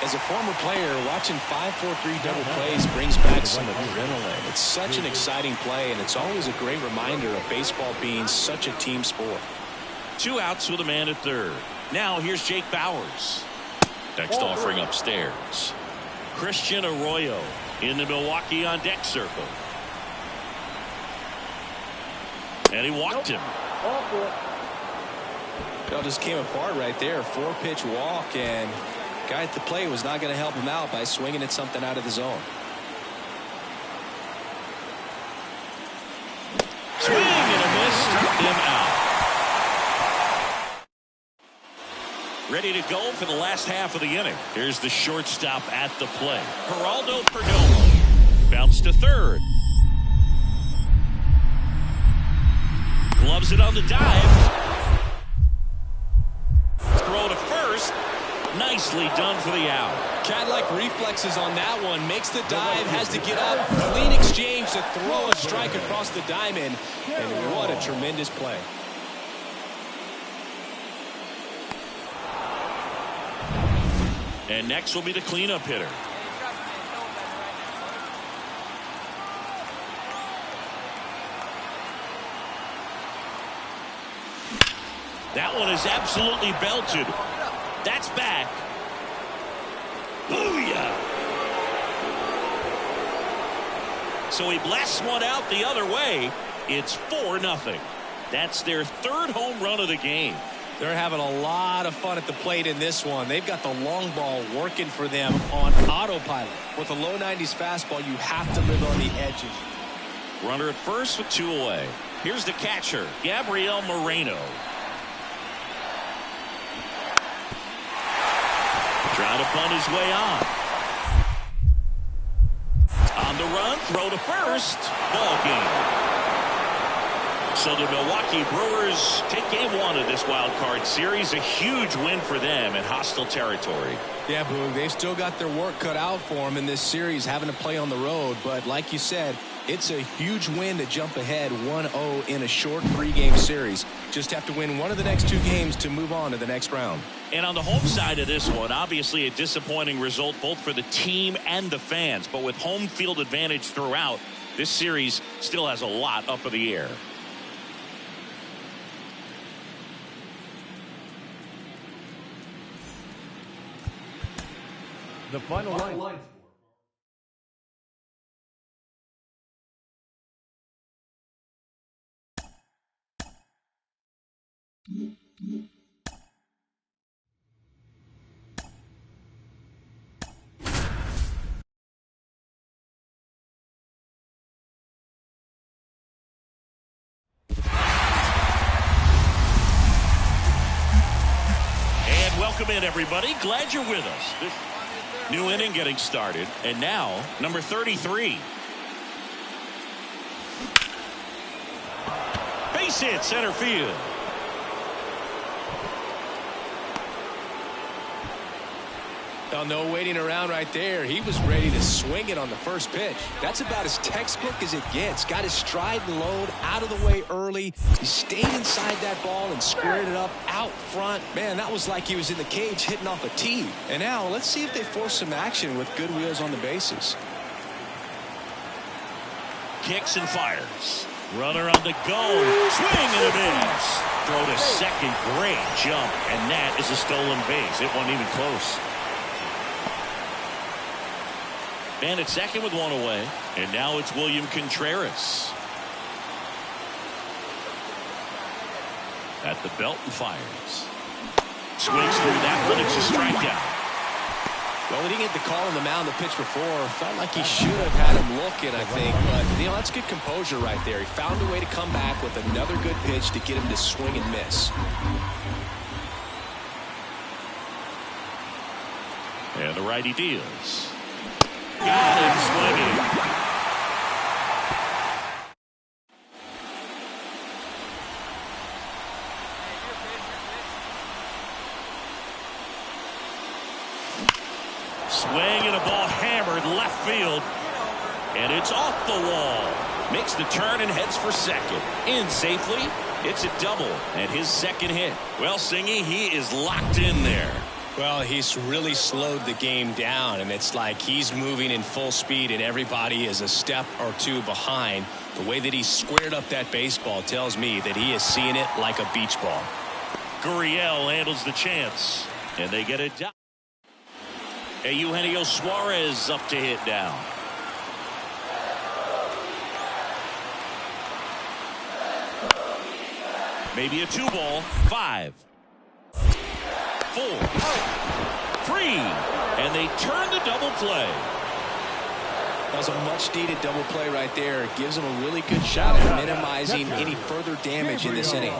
As a former player, watching 5-4-3 double plays brings back some adrenaline. It's such an exciting play, and it's always a great reminder of baseball being such a team sport. 2 outs with a man at third. Now here's Jake Bauers. Next offering upstairs. Christian Arroyo in the Milwaukee on deck circle. And he walked him. It all just came apart right there. 4-pitch walk, and guy at the plate was not going to help him out by swinging at something out of the zone. Swing and a miss. Struck him out. Ready to go for the last half of the inning. Here's the shortstop at the plate. Geraldo Perdomo. Bounce to third. Gloves it on the dive. Throw to first. Nicely done for the out. Cat-like reflexes on that one. Makes the dive, has to get up. Clean exchange to throw a strike across the diamond. And what a tremendous play. And next will be the cleanup hitter. That one is absolutely belted. That's back. Booyah! So he blasts one out the other way. It's 4-0. That's their third home run of the game. They're having a lot of fun at the plate in this one. They've got the long ball working for them on autopilot. With a low 90s fastball, you have to live on the edges. Runner at first with 2 away. Here's the catcher, Gabriel Moreno. Trying to bunt his way on. On the run, throw to first. Ball game. So the Milwaukee Brewers take game 1 of this wild card series. A huge win for them in hostile territory. Yeah, Boog, they've still got their work cut out for them in this series, having to play on the road. But like you said, it's a huge win to jump ahead 1-0 in a short 3-game series. Just have to win one of the next 2 games to move on to the next round. And on the home side of this one, obviously a disappointing result both for the team and the fans. But with home field advantage throughout, this series still has a lot up in the air. The final line. And welcome in, everybody. Glad you're with us. This new inning getting started. And now, number 33. Base hit, center field. Oh, no waiting around right there. He was ready to swing it on the first pitch. That's about as textbook as it gets. Got his stride and load out of the way early. He stayed inside that ball and squared it up out front. Man, that was like he was in the cage hitting off a tee. And now let's see if they force some action with good wheels on the bases. Kicks and fires. Runner on the go. Swing and a miss. Throw to second. Great jump. And that is a stolen base. It wasn't even close. And at second with 1 away. And now it's William Contreras. At the belt and fires. Swings through that one. It's a strikeout. Well, he didn't get the call on the mound the pitch before. Felt like he should have had him looking, I think. But, that's good composure right there. He found a way to come back with another good pitch to get him to swing and miss. And the righty deals. Got him swinging. Swing and a ball hammered left field. And it's off the wall. Makes the turn and heads for second. In safely. It's a double and his second hit. Well, Singy, he is locked in there. Well, he's really slowed the game down, and it's like he's moving in full speed, and everybody is a step or 2 behind. The way that he squared up that baseball tells me that he is seeing it like a beach ball. Gurriel handles the chance, and they get it down. Eugenio Suarez up to hit now. Maybe a 2-ball. 5, 4, 3, and they turn the double play. That was a much-needed double play right there. It gives them a really good shot at minimizing any further damage in this inning.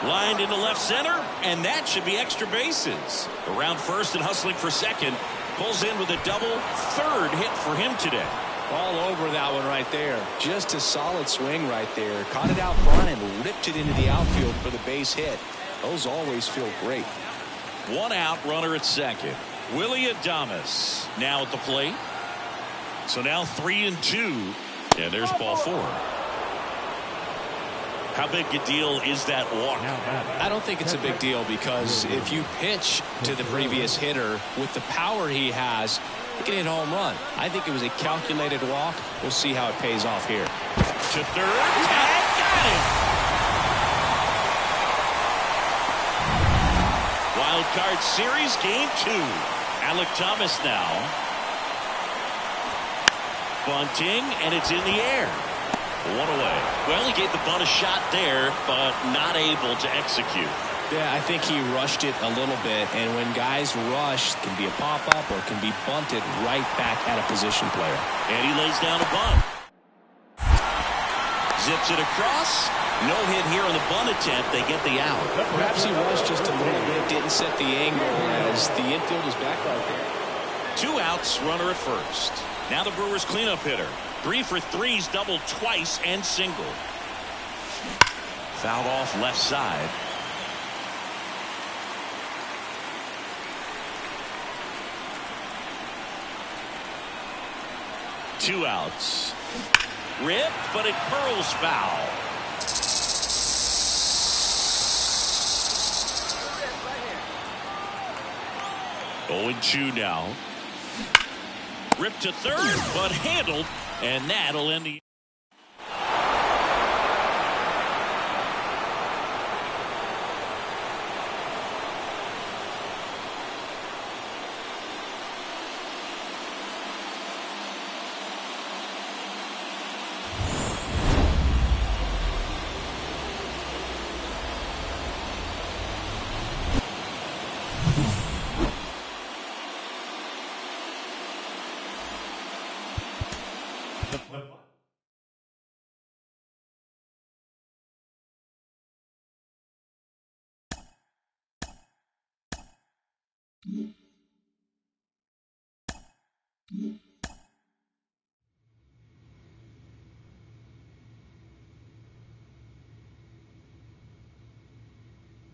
Lined into left center, and that should be extra bases. Around first and hustling for second. Pulls in with a double. Third hit for him today. All over that one right there. Just a solid swing right there. Caught it out front and ripped it into the outfield for the base hit. Those always feel great. One out, runner at second. Willie Adames now at the plate. So now 3-2. And there's ball 4. How big a deal is that walk? I don't think it's a big deal because if you pitch to the previous hitter with the power he has, he can hit a home run. I think it was a calculated walk. We'll see how it pays off here. To third. Tag, got him. Wild card series game 2. Alek Thomas now. Bunting, and it's in the air. One away. Well, he gave the bunt a shot there, but not able to execute. Yeah, I think he rushed it a little bit, and when guys rush, it can be a pop-up or can be bunted right back at a position player. And he lays down a bunt. Zips it across. No hit here on the bunt attempt. They get the out. Perhaps he rushed just a little bit, didn't set the angle as the infield is back right there. 2 outs, runner at first. Now the Brewers cleanup hitter. 3 for 3's doubled twice and single. Fouled off left side. Two outs. Rip, but it curls foul. Oh, and 2 now. Ripped to third, but handled, and that'll end the. Mm-hmm.